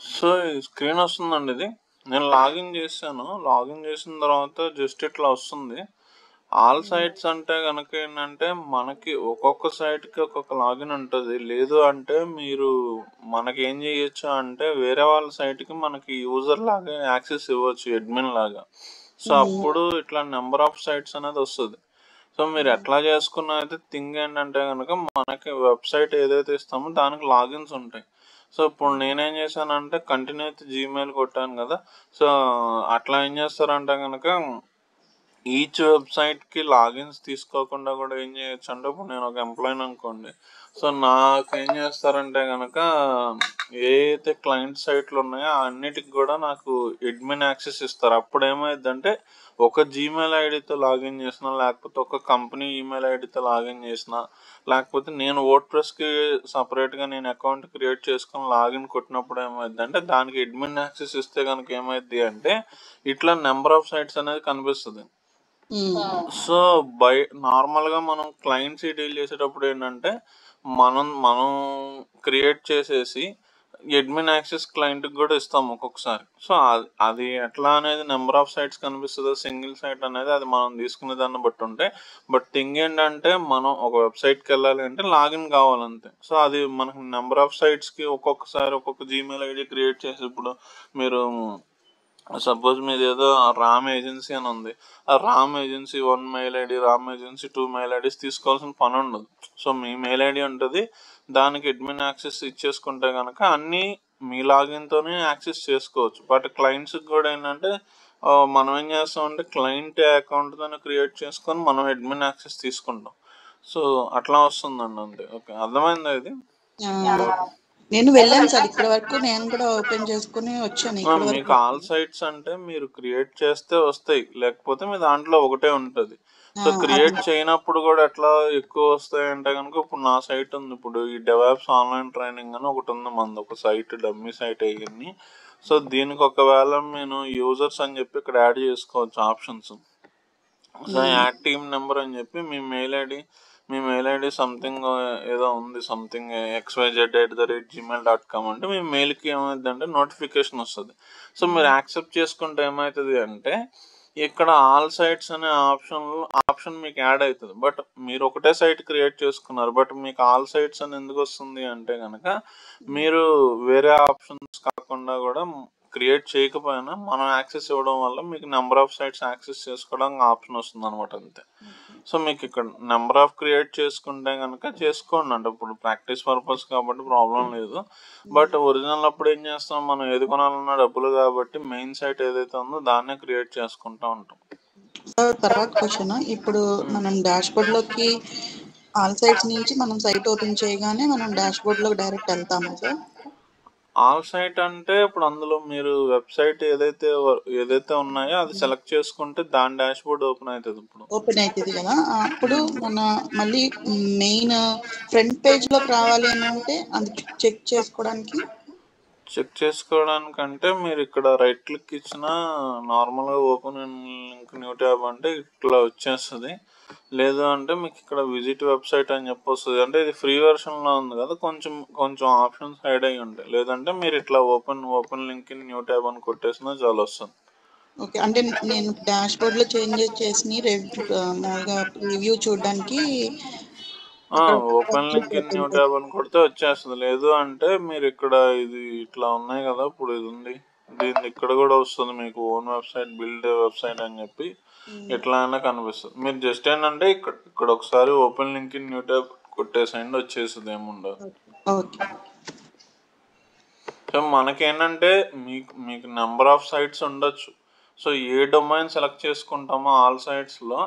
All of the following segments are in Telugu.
సో ఈ స్క్రీన్ వస్తుందండి ఇది. నేను లాగిన్ చేశాను. లాగిన్ చేసిన తర్వాత జస్ట్ ఇట్లా వస్తుంది. ఆల్ సైట్స్ అంటే కనుక ఏంటంటే మనకి ఒక్కొక్క సైట్కి ఒక్కొక్క లాగిన్ ఉంటుంది. లేదు అంటే మీరు మనకి ఏం చేయొచ్చు అంటే వేరే వాళ్ళ సైట్కి మనకి యూజర్ లాగా యాక్సెస్ ఇవ్వచ్చు, అడ్మిన్ లాగా. సో అప్పుడు ఇట్లా నెంబర్ ఆఫ్ సైట్స్ అనేది వస్తుంది. సో మీరు ఎట్లా చేసుకున్న అయితే థింగ్ ఏంటంటే కనుక మనకి వెబ్సైట్ ఏదైతే ఇస్తామో దానికి లాగిన్స్ ఉంటాయి. సో ఇప్పుడు నేనేం చేశానంటే కంటిన్యూ అయితే జీమెయిల్ కొట్టాను కదా. సో అట్లా ఏం చేస్తారంటే కనుక ఈచ్ వెబ్సైట్కి లాగిన్స్ తీసుకోకుండా కూడా ఏం చేయొచ్చు అంటే ఇప్పుడు నేను ఒక ఎంప్లాయీని అనుకోండి. సో నాకు ఏం చేస్తారంటే కనుక ఏ అయితే క్లయింట్ సైట్లు ఉన్నాయో అన్నిటికి కూడా నాకు అడ్మిన్ యాక్సెస్ ఇస్తారు. అప్పుడు ఏమైందంటే ఒక జీమెయిల్ ఐడితో లాగిన్ చేసిన, లేకపోతే ఒక కంపెనీ ఈమెయిల్ ఐడితో లాగిన్ చేసిన, లేకపోతే నేను వర్డ్ప్రెస్కి సపరేట్గా నేను అకౌంట్ క్రియేట్ చేసుకుని లాగిన్ కొట్టినప్పుడు ఏమైంది అంటే దానికి అడ్మిన్ యాక్సెస్ ఇస్తే కనుక ఏమైంది అంటే ఇట్లా నెంబర్ ఆఫ్ సైట్స్ అనేది కనిపిస్తుంది. సో నార్మల్గా మనం క్లయింట్స్ డీల్ చేసేటప్పుడు ఏంటంటే మనం క్రియేట్ చేసేసి అడ్మిన్ యాక్సెస్ క్లయింట్కి కూడా ఇస్తాం ఒక్కొక్కసారి. సో అది ఎట్లా అనేది నెంబర్ ఆఫ్ సైట్స్ కనిపిస్తుందో సింగిల్ సైట్ అనేది అది మనం తీసుకునే దాన్ని బట్టి ఉంటాయి. బట్ థింగ్ ఏంటంటే మనం ఒక వెబ్సైట్కి వెళ్ళాలి అంటే లాగిన్ కావాలంతే. సో అది మనకి నెంబర్ ఆఫ్ సైట్స్కి ఒక్కొక్కసారి ఒక్కొక్క జీమెయిల్ ఐడి క్రియేట్ చేసి ఇప్పుడు మీరు సపోజ్ మీది ఏదో రామ్ ఏజెన్సీ అని ఉంది. ఆ Ram agency 1 mail ID, Ram agency 2 mail IDs తీసుకోవాల్సిన పని ఉండదు. సో మీ మెయిల్ ఐడి ఉంటుంది, దానికి అడ్మిన్ యాక్సెస్ ఇచ్చేసుకుంటే కనుక అన్నీ మీ లాగిన్తోనే యాక్సెస్ చేసుకోవచ్చు. బట్ క్లయింట్స్కి కూడా ఏంటంటే మనం ఏం చేస్తామంటే క్లయింట్ అకౌంట్తోనే క్రియేట్ చేసుకొని మనం అడ్మిన్ యాక్సెస్ తీసుకుంటాం. సో అట్లా వస్తుందండి అంతే. ఓకే, అర్థమైందా ఇది? నేను వెళ్ళాను సార్, ఇక్కడ వరకు నేను కూడా ఓపెన్ చేసుకుని వచ్చాను. ఇక్కడ మీకు వరకు ఆల్ సైట్స్ అంటే మీరు క్రియేట్ చేస్తే వస్తాయి, లేకపోతే మీ దాంట్లో ఒకటే ఉంటుంది. సో క్రియేట్ చేయనప్పుడు కూడా ఎట్లా ఎక్కువ వస్తాయి అంటే కనుక ఇప్పుడు నా సైట్ ఉంది, ఇప్పుడు ఈ డెవాప్స్ ఆన్లైన్ ట్రైనింగ్ అని ఒకటి ఉంది మనది, ఒక సైట్ డమ్మీ సైట్ అయ్యింది. సో దీనికి ఒకవేళ నేను యూజర్స్ అని చెప్పి ఇక్కడ యాడ్ చేసుకోవచ్చు options. So add team number అని చెప్పి మీ మెయిల్ ఐడి సంథింగ్ ఏదో ఉంది, సంథింగ్ xyz@gmail.com అంటే మీ మెయిల్కి ఏమైందంటే నోటిఫికేషన్ వస్తుంది. సో మీరు యాక్సెప్ట్ చేసుకుంటే ఏమవుతుంది అంటే ఇక్కడ ఆల్ సైట్స్ అనే ఆప్షన్ మీకు యాడ్ అవుతుంది. బట్ మీరు ఒకటే సైట్ క్రియేట్ చేసుకున్నారు, బట్ మీకు ఆల్ సైట్స్ అని ఎందుకు వస్తుంది అంటే కనుక మీరు వేరే ఆప్షన్స్ కాకుండా కూడా క్రియేట్ చేయకపోయినా మనం యాక్సెస్ ఇవ్వడం వల్ల మీకు నెంబర్ ఆఫ్ సైట్స్ యాక్సెస్ చేసుకోవడానికి ఆప్షన్ వస్తుంది అనమాట అంతే. సో మీకు ఇక్కడ నెంబర్ ఆఫ్ క్రియేట్ చేసుకుంటే కనుక చేసుకోండి, అంటే ఇప్పుడు ప్రాక్టీస్ పర్పస్ కాబట్టి ప్రాబ్లం లేదు. బట్ ఒరిజినల్ అప్పుడు ఏం చేస్తాం, మనం ఏది కొనాలన్నా డబ్బులు కాబట్టి మెయిన్ సైట్ ఏదైతే ఉందో దాన్నే క్రియేట్ చేసుకుంటూ ఉంటాం. తర్వాత క్వశ్చన్, ఇప్పుడు మనం డాష్ బోర్డ్ లోకి ఆల్ సైట్స్ నుంచి మనం సైట్ ఓపెన్ చేయగానే మనం డాష్ బోర్డ్ లోకి డైరెక్ట్ వెళ్తామా సార్? ఆల్ సైట్ అంటే ఇప్పుడు అందులో మీరు వెబ్సైట్ ఏదైతే ఉన్నాయో అది సెలెక్ట్ చేసుకుంటే దాని డాష్ బోర్డ్ ఓపెన్ అవుతుంది. ఇప్పుడు ఓపెన్ అవుతుంది కదా, అప్పుడు మన మళ్ళీ మెయిన్ ఫ్రంట్ పేజ్ లోకి రావాలి అని అంటే అది చెక్ చేసుకోవడానికంటే మీరు ఇక్కడ రైట్ క్లిక్ ఇచ్చిన నార్మల్గా ఓపెన్ లింక్ న్యూ ట్యాబ్ అంటే ఇట్లా వచ్చేస్తుంది. లేదు అంటే మీకు ఇక్కడ విజిట్ వెబ్సైట్ అని చెప్పి వస్తుంది. అంటే ఇది ఫ్రీ వెర్షన్లో ఉంది కదా, కొంచెం ఆప్షన్స్ హైడ్ అయ్యి ఉంటాయి. లేదంటే మీరు ఇట్లా open link in new tab అని కొట్టేసినా చాలా వస్తుంది. ఓకే, అంటే నేను డాష్ బోర్డ్ లో చేంజెస్ చేసి మామూలుగా రివ్యూ చూడడానికి open link in new tab అని కొడితే వచ్చేస్తుంది. లేదు అంటే మీరు ఇక్కడ ఇది ఇట్లా ఉన్నాయి కదా, ఇప్పుడు ఇది ఉంది, దీన్ని ఇక్కడ కూడా వస్తుంది మీకు ఓన్ వెబ్సైట్, బిల్డ్ వెబ్సైట్ అని చెప్పి ఎట్లా అయినా కనిపిస్తుంది. మీరు జస్ట్ ఏంటంటే ఇక్కడ ఒకసారి open link in new tab కొట్టేసండి, వచ్చేస్తుంది, ఏముండదు. సో మనకేంటంటే మీకు నెంబర్ ఆఫ్ సైట్స్ ఉండొచ్చు. సో ఏ డొమైన్ సెలెక్ట్ చేసుకుంటామో ఆల్ సైట్స్లో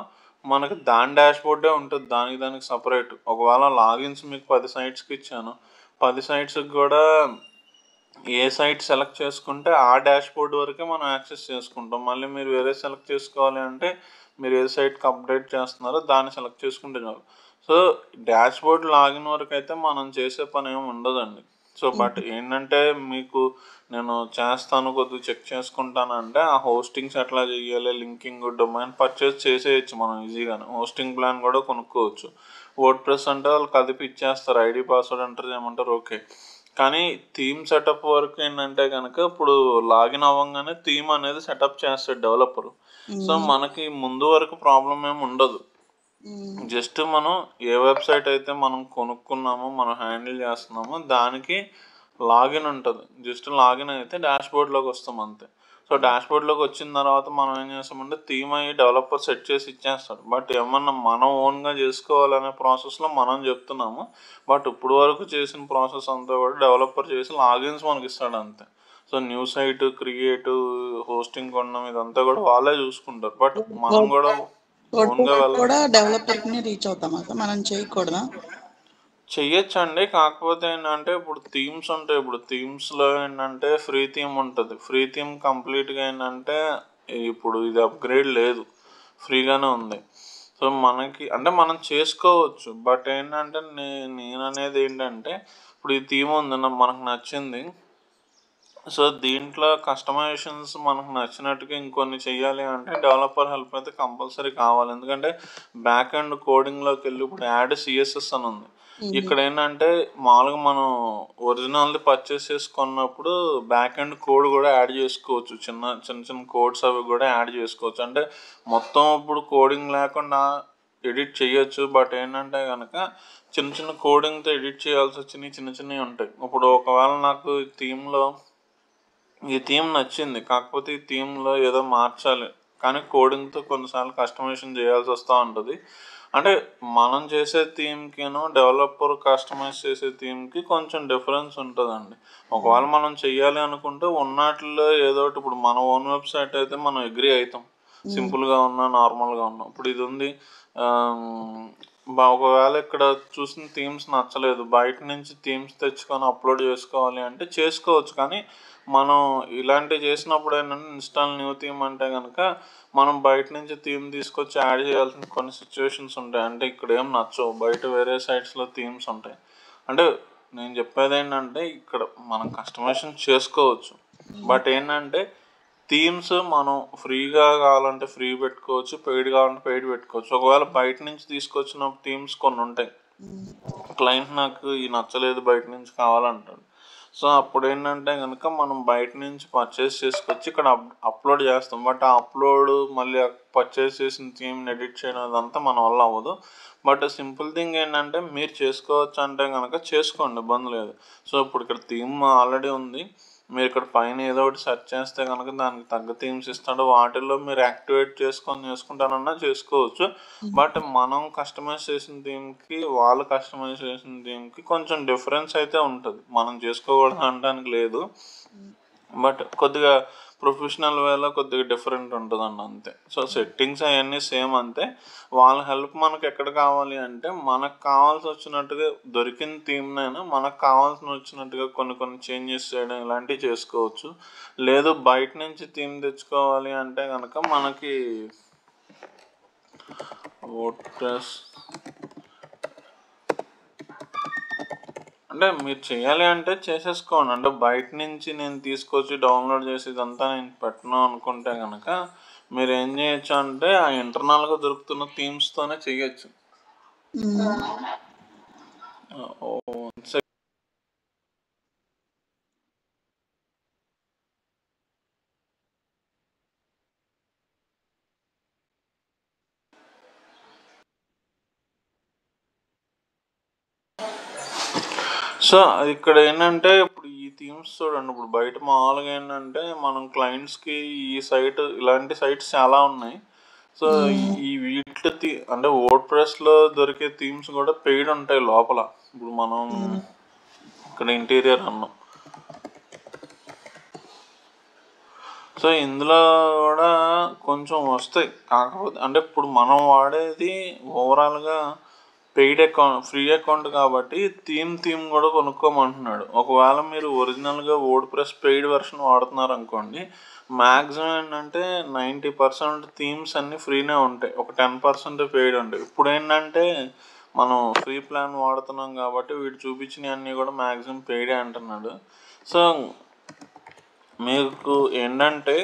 మనకి దాని డాష్ బోర్డే ఉంటుంది, దానికి సపరేట్. ఒకవేళ లాగిన్స్ మీకు 10 సైట్స్కి ఇచ్చాను, 10 సైట్స్కి కూడా ఏ సైట్ సెలెక్ట్ చేసుకుంటే ఆ డాష్ బోర్డ్ వరకే మనం యాక్సెస్ చేసుకుంటాం. మళ్ళీ మీరు వేరే సెలెక్ట్ చేసుకోవాలి అంటే మీరు ఏ సైట్కి అప్డేట్ చేస్తున్నారో దాన్ని సెలెక్ట్ చేసుకుంటే చాలు. సో డాష్ బోర్డ్ లాగిన్ వరకు అయితే మనం చేసే పని ఏమి ఉండదండి. సో బట్ ఏంటంటే మీకు నేను చేస్తాను, కొద్దిగా చెక్ చేసుకుంటాను అంటే ఆ హోస్టింగ్స్ ఎట్లా చేయాలి, లింకింగ్, డొమైన్ పర్చేస్ చేసేయచ్చు మనం ఈజీగానే. హోస్టింగ్ ప్లాన్ కూడా కొనుక్కోవచ్చు. వర్డ్ ప్రెస్ అంటే వాళ్ళు కదిపి ఇచ్చేస్తారు, ఐడి పాస్వర్డ్ ఎంటర్ చేయమంటారు, ఓకే. కానీ థీమ్ సెటప్ వరకు ఏంటంటే కనుక ఇప్పుడు లాగిన్ అవ్వగానే థీమ్ అనేది సెటప్ చేస్తాడు డెవలపర్. సో మనకి ముందు వరకు ప్రాబ్లం ఏమి ఉండదు. జస్ట్ మనం ఏ వెబ్సైట్ అయితే మనం కొనుక్కున్నామో మనం హ్యాండిల్ చేస్తున్నామో దానికి లాగిన్ ఉంటుంది. జస్ట్ లాగిన్ అయితే డాష్బోర్డ్లోకి వస్తాం అంతే. సో డాష్బోర్డ్లోకి వచ్చిన తర్వాత మనం ఏం చేస్తామంటే థీమ్ అయ్యి డెవలపర్ సెట్ చేసి ఇచ్చేస్తాడు. బట్ ఏమన్నా మనం ఓన్గా చేసుకోవాలనే ప్రాసెస్లో మనం చెప్తున్నాము. బట్ ఇప్పుడు వరకు చేసిన ప్రాసెస్ అంతా కూడా డెవలపర్ చేసి లాగిన్స్ మనకి ఇస్తాడు అంతే. So new site create hosting కొనడం ఇదంతా కూడా వాళ్ళే చూసుకుంటారు. బట్ మనం కూడా ఓన్గా కూడా డెవలపర్ని రీచ్ అవుతామా సార్, మనం చేయకూడదా? చెయ్యొచ్చండి. కాకపోతే ఏంటంటే ఇప్పుడు థీమ్స్ ఉంటాయి. ఇప్పుడు థీమ్స్లో ఏంటంటే ఫ్రీ థీమ్ ఉంటుంది. ఫ్రీ థీమ్ కంప్లీట్గా ఏంటంటే ఇప్పుడు ఇది అప్గ్రేడ్ లేదు, ఫ్రీగానే ఉంది. సో మనకి అంటే మనం చేసుకోవచ్చు. బట్ ఏంటంటే నేను అనేది ఏంటంటే ఇప్పుడు ఈ థీమ్ ఉంది మనకు నచ్చింది. సో దీంట్లో కస్టమైజేషన్స్ మనకు నచ్చినట్టుగా ఇంకొన్ని చెయ్యాలి అంటే డెవలపర్ హెల్ప్ అయితే కంపల్సరీ కావాలి. ఎందుకంటే బ్యాక్ అండ్ కోడింగ్లోకి వెళ్ళి ఇప్పుడు యాడ్ సిఎస్ఎస్ అని ఉంది. ఇక్కడ ఏంటంటే మామూలుగా మనం ఒరిజినల్ది పర్చేస్ చేసుకున్నప్పుడు బ్యాక్ అండ్ కోడ్ కూడా యాడ్ చేసుకోవచ్చు. చిన్న చిన్న కోడ్స్ అవి కూడా యాడ్ చేసుకోవచ్చు. అంటే మొత్తం ఇప్పుడు కోడింగ్ లేకుండా ఎడిట్ చేయొచ్చు. బట్ ఏంటంటే కనుక చిన్న కోడింగ్తో ఎడిట్ చేయాల్సి వచ్చినవి చిన్నవి ఉంటాయి. ఇప్పుడు ఒకవేళ నాకు ఈ థీమ్ నచ్చింది, కాకపోతే ఈ థీమ్లో ఏదో మార్చాలి కానీ కోడింగ్తో కొన్నిసార్లు కస్టమైజేషన్ చేయాల్సి వస్తూ ఉంటుంది. అంటే మనం చేసే థీమ్కిను డెవలపర్ కస్టమైజ్ చేసే థీమ్కి కొంచెం డిఫరెన్స్ ఉంటుందండి. ఒకవేళ మనం చెయ్యాలి అనుకుంటే ఉన్నట్లో ఏదో ఒకటి, ఇప్పుడు మన ఓన్ వెబ్సైట్ అయితే మనం అగ్రీ అవుతాం, సింపుల్గా ఉన్నా నార్మల్గా ఉన్నా. ఇప్పుడు ఇది ఉంది, ఒకవేళ ఇక్కడ చూసిన థీమ్స్ నచ్చలేదు, బయట నుంచి థీమ్స్ తెచ్చుకొని అప్లోడ్ చేసుకోవాలి అంటే చేసుకోవచ్చు. కానీ మనం ఇలాంటివి చేసినప్పుడు ఏంటంటే ఇన్స్టాల్ న్యూ థీమ్ అంటే కనుక మనం బయట నుంచి థీమ్ తీసుకొచ్చి యాడ్ చేయాల్సిన కొన్ని సిచ్యువేషన్స్ ఉంటాయి. అంటే ఇక్కడ ఏం నచ్చవు, బయట వేరే సైట్స్లో థీమ్స్ ఉంటాయి. అంటే నేను చెప్పేది ఏంటంటే ఇక్కడ మనం కస్టమైజేషన్ చేసుకోవచ్చు. బట్ ఏంటంటే థీమ్స్ మనం ఫ్రీగా కావాలంటే ఫ్రీ పెట్టుకోవచ్చు, పెయిడ్ కావాలంటే పెయిడ్ పెట్టుకోవచ్చు. ఒకవేళ బయట నుంచి తీసుకొచ్చిన థీమ్స్ కొన్ని ఉంటాయి, క్లయింట్ నాకు ఈ నచ్చలేదు బయట నుంచి కావాలంటాడు. సో అప్పుడు ఏంటంటే కనుక మనం బయట నుంచి పర్చేస్ చేసుకొచ్చి ఇక్కడ అప్లోడ్ చేస్తాం. బట్ ఆ అప్లోడ్ మళ్ళీ పర్చేస్ చేసిన థీమ్ని ఎడిట్ చేయడం అదంతా మన వల్ల అవ్వదు. బట్ సింపుల్ థింగ్ ఏంటంటే మీరు చేసుకోవచ్చు అంటే కనుక చేసుకోండి, ఇబ్బంది లేదు. సో ఇప్పుడు ఇక్కడ థీమ్ ఆల్రెడీ ఉంది, మీరు ఇక్కడ పైన ఏదో ఒకటి సెర్చ్ చేస్తే కనుక దానికి తగ్గ థీమ్స్ ఇస్తాడు. వాటిల్లో మీరు యాక్టివేట్ చేసుకుంటానన్నా చేసుకోవచ్చు. బట్ మనం కస్టమైజ్ చేసిన థీమ్కి వాళ్ళు కస్టమైజ్ చేసిన థీమ్కి కొంచెం డిఫరెన్స్ అయితే ఉంటుంది. మనం చేసుకోకూడదు అనడానికి లేదు, బట్ కొద్దిగా ప్రొఫెషనల్ వేలో కొద్దిగా డిఫరెంట్ ఉంటుందండి అంతే. సో సెట్టింగ్స్ అవన్నీ సేమ్ అంతే. వాళ్ళ హెల్ప్ మనకు ఎక్కడ కావాలి అంటే మనకు కావాల్సి వచ్చినట్టుగా దొరికిన థీమ్నైనా మనకు కావాల్సిన వచ్చినట్టుగా కొన్ని చేంజెస్ చేయడం ఇలాంటివి చేసుకోవచ్చు. లేదు బయట నుంచి థీమ్ తెచ్చుకోవాలి అంటే కనుక మనకి వర్డ్ప్రెస్ అంటే మీరు చేయాలి అంటే చేసేసుకోండి. అంటే బయట నుంచి నేను తీసుకొచ్చి డౌన్లోడ్ చేసి ఇదంతా నేను పెట్టను అనుకుంటే కనుక మీరు ఏం చేయొచ్చు అంటే ఆ ఇంటర్నల్గా దొరుకుతున్న థీమ్స్తోనే చేయొచ్చు. సో ఇక్కడ ఏంటంటే ఇప్పుడు ఈ థీమ్స్ చూడండి, ఇప్పుడు బయట మామూలుగా ఏంటంటే మనం క్లయింట్స్కి ఈ సైట్ ఇలాంటి సైట్స్ చాలా ఉన్నాయి. సో ఈ వీటి అంటే వర్డ్ప్రెస్లో దొరికే థీమ్స్ కూడా పెయిడ్ ఉంటాయి లోపల. ఇప్పుడు మనం ఇక్కడ ఇంటీరియర్ అన్నాం, సో ఇందులో కూడా కొంచెం వస్తాయి. కాకపోతే అంటే ఇప్పుడు మనం వాడేది ఓవరాల్గా పెయిడ్ అకౌంట్, ఫ్రీ అకౌంట్ కాబట్టి థీమ్ కూడా కొనుక్కోమంటున్నాడు. ఒకవేళ మీరు ఒరిజినల్గా వర్డ్ప్రెస్ పెయిడ్ వెర్షన్ వాడుతున్నారు అనుకోండి, మ్యాక్సిమం ఏంటంటే 90% థీమ్స్ అన్నీ ఫ్రీనే ఉంటాయి, ఒక 10% పెయిడ్ ఉంటాయి. ఇప్పుడు ఏంటంటే మనం ఫ్రీ ప్లాన్ వాడుతున్నాం కాబట్టి వీడు చూపించినవి అన్నీ కూడా మ్యాక్సిమం పెయిడే అంటున్నాడు. సో మీకు ఏంటంటే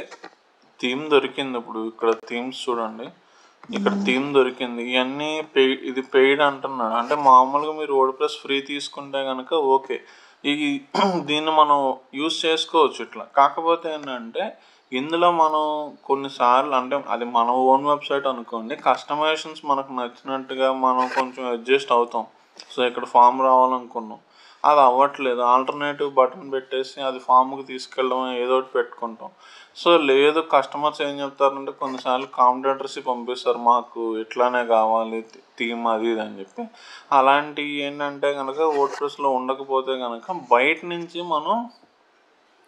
థీమ్ దొరికింది, ఇప్పుడు ఇక్కడ థీమ్స్ చూడండి, ఇక్కడ థీమ్ దొరికింది, ఇవన్నీ ఇది పెయిడ్ అంటున్నాడు. అంటే మామూలుగా మీరు వర్డ్ప్రెస్ ఫ్రీ తీసుకుంటే కనుక ఓకే, ఈ దీన్ని మనం యూస్ చేసుకోవచ్చు ఇట్లా. కాకపోతే ఏంటంటే ఇందులో మనం కొన్నిసార్లు, అంటే అది మన ఓన్ వెబ్సైట్ అనుకోండి, కస్టమైజేషన్స్ మనకు నచ్చినట్టుగా మనం కొంచెం అడ్జస్ట్ అవుతాం. సో ఇక్కడ ఫామ్ రావాలనుకున్నాం, అది అవ్వట్లేదు, ఆల్టర్నేటివ్ బటన్ పెట్టేసి అది ఫామ్కి తీసుకెళ్ళడం ఏదో ఒకటి పెట్టుకుంటాం. సో లేదు, కస్టమర్స్ ఏం చెప్తారంటే కొన్నిసార్లు కాంపిటేటర్స్ పంపిస్తారు, మాకు ఇట్లానే కావాలి థీమ్ అది ఇది అని చెప్పి. అలాంటివి ఏంటంటే కనుక వర్డ్ప్రెస్లో ఉండకపోతే కనుక బయట నుంచి మనం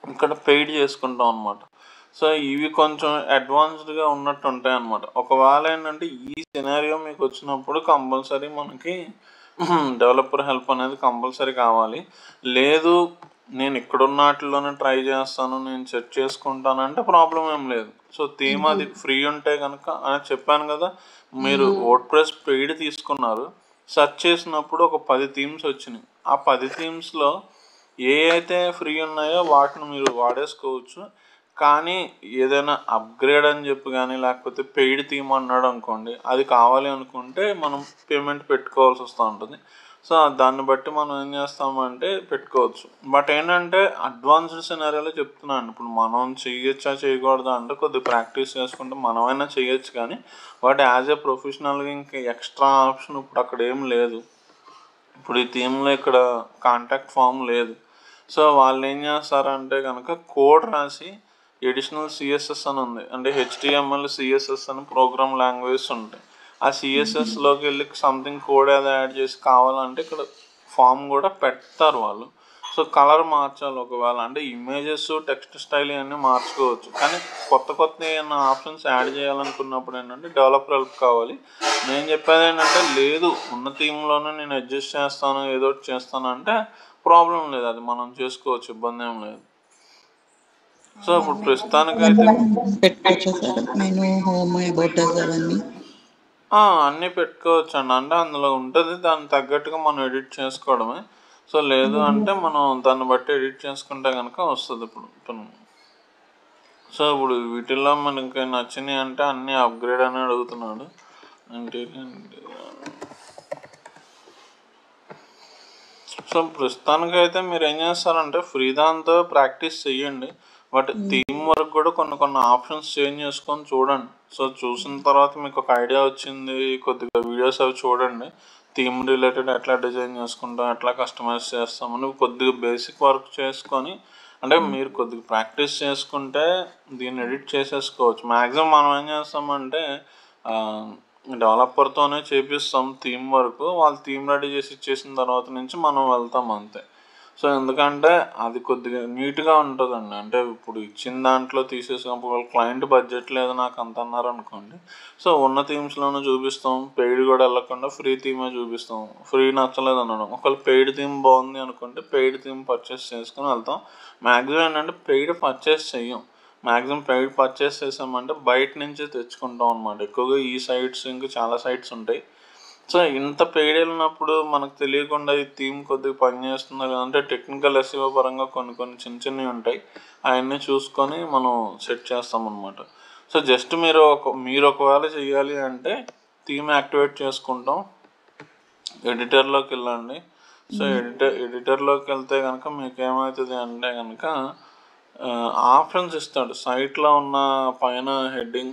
ఇక్కడ పెయిడ్ చేసుకుంటాం అనమాట. సో ఇవి కొంచెం అడ్వాన్స్డ్గా ఉన్నట్టు ఉంటాయి అన్నమాట. ఒకవేళ ఏంటంటే ఈ సినారియో మీకు వచ్చినప్పుడు కంపల్సరీ మనకి డెవలపర్ హెల్ప్ అనేది కంపల్సరీ కావాలి. లేదు నేను ఇక్కడున్న వాటిలోనే ట్రై చేస్తాను, నేను సెట్ చేసుకుంటానంటే ప్రాబ్లం ఏం లేదు. సో థీమ్ అది ఫ్రీ ఉంటే కనుక అని చెప్పాను కదా, మీరు వర్డ్ప్రెస్ పెయిడ్ తీసుకున్నారు, సెర్చ్ చేసినప్పుడు ఒక 10 థీమ్స్ వచ్చినాయి. ఆ 10 థీమ్స్లో ఏ అయితే ఫ్రీ ఉన్నాయో వాటిని మీరు వాడేసుకోవచ్చు. కానీ ఏదైనా అప్గ్రేడ్ అని చెప్పి కానీ లేకపోతే పెయిడ్ థీమ్ అన్నాడు అనుకోండి, అది కావాలి అనుకుంటే మనం పేమెంట్ పెట్టుకోవాల్సి వస్తూ ఉంటుంది. సో దాన్ని బట్టి మనం ఏం చేస్తామంటే పెట్టుకోవచ్చు. బట్ ఏంటంటే అడ్వాన్స్డ్ సినారియోలో చెప్తున్నాను, ఇప్పుడు మనం చేయొచ్చా చేయకూడదా అంటే కొద్దిగా ప్రాక్టీస్ చేసుకుంటే మనమైనా చేయొచ్చు. కానీ బట్ యాజ్ ఏ ప్రొఫెషనల్గా ఇంకా ఎక్స్ట్రా ఆప్షన్ ఇప్పుడు అక్కడ ఏం లేదు. ఇప్పుడు ఈ థీమ్లో ఇక్కడ కాంటాక్ట్ ఫామ్ లేదు. సో వాళ్ళు ఏం చేస్తారంటే కనుక కోడ్ రాసి ఎడిషనల్ సిఎస్ఎస్ అని ఉంది, అంటే HTML CSS అని ప్రోగ్రామ్ లాంగ్వేజెస్ ఉంటాయి. ఆ సిఎస్ఎస్లోకి వెళ్ళి సంథింగ్ కోడ్ ఏదో యాడ్ చేసి కావాలంటే ఇక్కడ ఫామ్ కూడా పెడతారు వాళ్ళు. సో కలర్ మార్చాలి ఒకవేళ, అంటే ఇమేజెస్ టెక్స్ట్ స్టైల్ ఇవన్నీ మార్చుకోవచ్చు. కానీ కొత్త ఏమైనా ఆప్షన్స్ యాడ్ చేయాలనుకున్నప్పుడు ఏంటంటే డెవలపర్ హెల్ప్ కావాలి. నేను చెప్పేది ఏంటంటే లేదు, ఉన్న థీమ్లోనే నేను అడ్జస్ట్ చేస్తాను, ఏదో ఒకటి చేస్తాను అంటే ప్రాబ్లం లేదు, అది మనం చేసుకోవచ్చు, ఇబ్బంది ఏం లేదు. సో ఇప్పుడు ప్రస్తుతానికైతే పెట్టుకోవచ్చా sir menu, home, about us అవన్నీ? అన్నీ పెట్టుకోవచ్చు అండి, అంటే అందులో ఉంటుంది, దానికి తగ్గట్టుగా మనం ఎడిట్ చేసుకోవడమే. సో లేదు అంటే మనం దాన్ని బట్టి ఎడిట్ చేసుకుంటే కనుక వస్తుంది. ఇప్పుడు సో ఇప్పుడు వీటిల్లో మనకి నచ్చినాయి అంటే అన్నీ అప్గ్రేడ్ అని అడుగుతున్నాడు. అంటే సో ప్రస్తుతానికైతే మీరు ఏం చేస్తారంటే ఫ్రీ దాంతో ప్రాక్టీస్ చెయ్యండి. బట్ థీమ్ వర్క్ కూడా కొన్ని ఆప్షన్స్ చేంజ్ చేసుకొని చూడండి. సో చూసిన తర్వాత మీకు ఒక ఐడియా వచ్చింది, కొద్దిగా వీడియోస్ అవి చూడండి, థీమ్ రిలేటెడ్ ఎట్లా డిజైన్ చేసుకుంటాం, ఎట్లా కస్టమైజ్ చేస్తామని కొద్దిగా బేసిక్ వర్క్ చేసుకొని, అంటే మీరు కొద్దిగా ప్రాక్టీస్ చేసుకుంటే దీన్ని ఎడిట్ చేసేసుకోవచ్చు. మ్యాక్సిమం మనం ఏం చేస్తామంటే డెవలపర్తోనే చేపిస్తాం థీమ్ వరకు, వాళ్ళు థీమ్ రెడీ చేసి ఇచ్చేసిన తర్వాత నుంచి మనం వెళ్తాం అంతే. సో ఎందుకంటే అది కొద్దిగా నీట్గా ఉంటుందండి. అంటే ఇప్పుడు ఇచ్చిన దాంట్లో తీసేసినప్పుడు వాళ్ళ క్లయింట్ బడ్జెట్ లేదు నాకు అంత అన్నారు అనుకోండి, సో ఉన్న థీమ్స్లోనే చూపిస్తాం, పెయిడ్ కూడా వెళ్ళకుండా ఫ్రీ థీమే చూపిస్తాం. ఫ్రీ నచ్చలేదు అనడం, ఒకవేళ పెయిడ్ థీమ్ బాగుంది అనుకుంటే పెయిడ్ థీమ్ పర్చేస్ చేసుకుని వెళ్తాం. మ్యాక్సిమం ఏంటంటే పెయిడ్ పర్చేస్ చెయ్యం, మ్యాక్సిమం పెయిడ్ పర్చేస్ చేసామంటే బయట నుంచే తెచ్చుకుంటాం అనమాట. ఎక్కువగా ఈ సైట్స్ ఇంకా చాలా సైట్స్ ఉంటాయి. సో ఇంత పెయిడ్ వెళ్ళినప్పుడు మనకు తెలియకుండా ఈ థీమ్ కొద్దిగా పనిచేస్తుంది అంటే టెక్నికల్ SEO పరంగా కొన్ని చిన్నవి ఉంటాయి, అవన్నీ చూసుకొని మనం సెట్ చేస్తాం అనమాట. సో జస్ట్ మీరు ఒకవేళ చేయాలి అంటే థీమ్ యాక్టివేట్ చేసుకుంటాం, ఎడిటర్లోకి వెళ్ళండి. సో ఎడిటర్లోకి వెళ్తే కనుక మీకు ఏమవుతుంది అంటే కనుక ఆప్షన్స్ ఇస్తాడు. సైట్లో ఉన్న పైన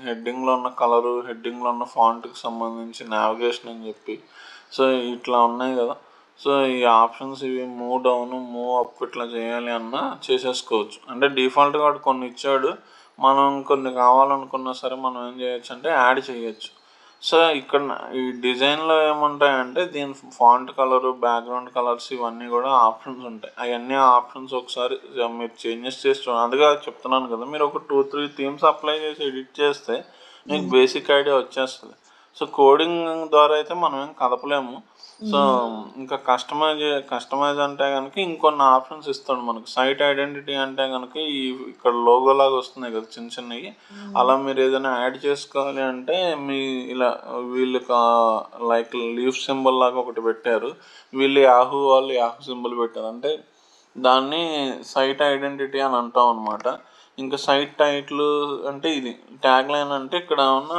హెడ్డింగ్లో ఉన్న కలరు, హెడ్డింగ్లో ఉన్న ఫాంట్కి సంబంధించి నావిగేషన్ అని చెప్పి సో ఇట్లా ఉన్నాయి కదా. సో ఈ ఆప్షన్స్ ఇవి మూవ్ డౌన్, మూవ్ అప్ ఇట్లా చేయాలి అన్నా చేసేసుకోవచ్చు. అంటే డిఫాల్ట్గా వాడు కొన్ని ఇచ్చాడు, మనం కొన్ని కావాలనుకున్నా సరే మనం ఏం చేయొచ్చు అంటే యాడ్ చేయొచ్చు. సో ఇక్కడ ఈ డిజైన్లో ఏముంటాయంటే దీని ఫాంట్ కలరు, బ్యాక్గ్రౌండ్ కలర్స్ ఇవన్నీ కూడా ఆప్షన్స్ ఉంటాయి. అవన్నీ ఆప్షన్స్ ఒకసారి మీరు చేంజెస్ చేసి చూడండి. అందుకే చెప్తున్నాను కదా, మీరు ఒక 2-3 థీమ్స్ అప్లై చేసి ఎడిట్ చేస్తే మీకు బేసిక్ ఐడియా వచ్చేస్తుంది. సో కోడింగ్ ద్వారా అయితే మనం ఏం కదపలేము. సో ఇంకా కస్టమైజ్ అంటే కనుక ఇంకొన్ని ఆప్షన్స్ ఇస్తాడు మనకు. సైట్ ఐడెంటిటీ అంటే కనుక ఇక్కడ లోగో లాగా వస్తున్నాయి కదా చిన్నవి, అలా మీరు ఏదైనా యాడ్ చేసుకోవాలి అంటే మీ ఇలా వీళ్ళు లైక్ లీఫ్ సింబల్ లాగా ఒకటి పెట్టారు, వీళ్ళు యాహూ వాళ్ళు యాహూ సింబల్ పెట్టారు, అంటే దాన్ని సైట్ ఐడెంటిటీ అని అంటాం అనమాట. ఇంకా సైట్ టైటిల్ అంటే ఇది ట్యాగ్ లైన్, అంటే ఇక్కడ ఉన్న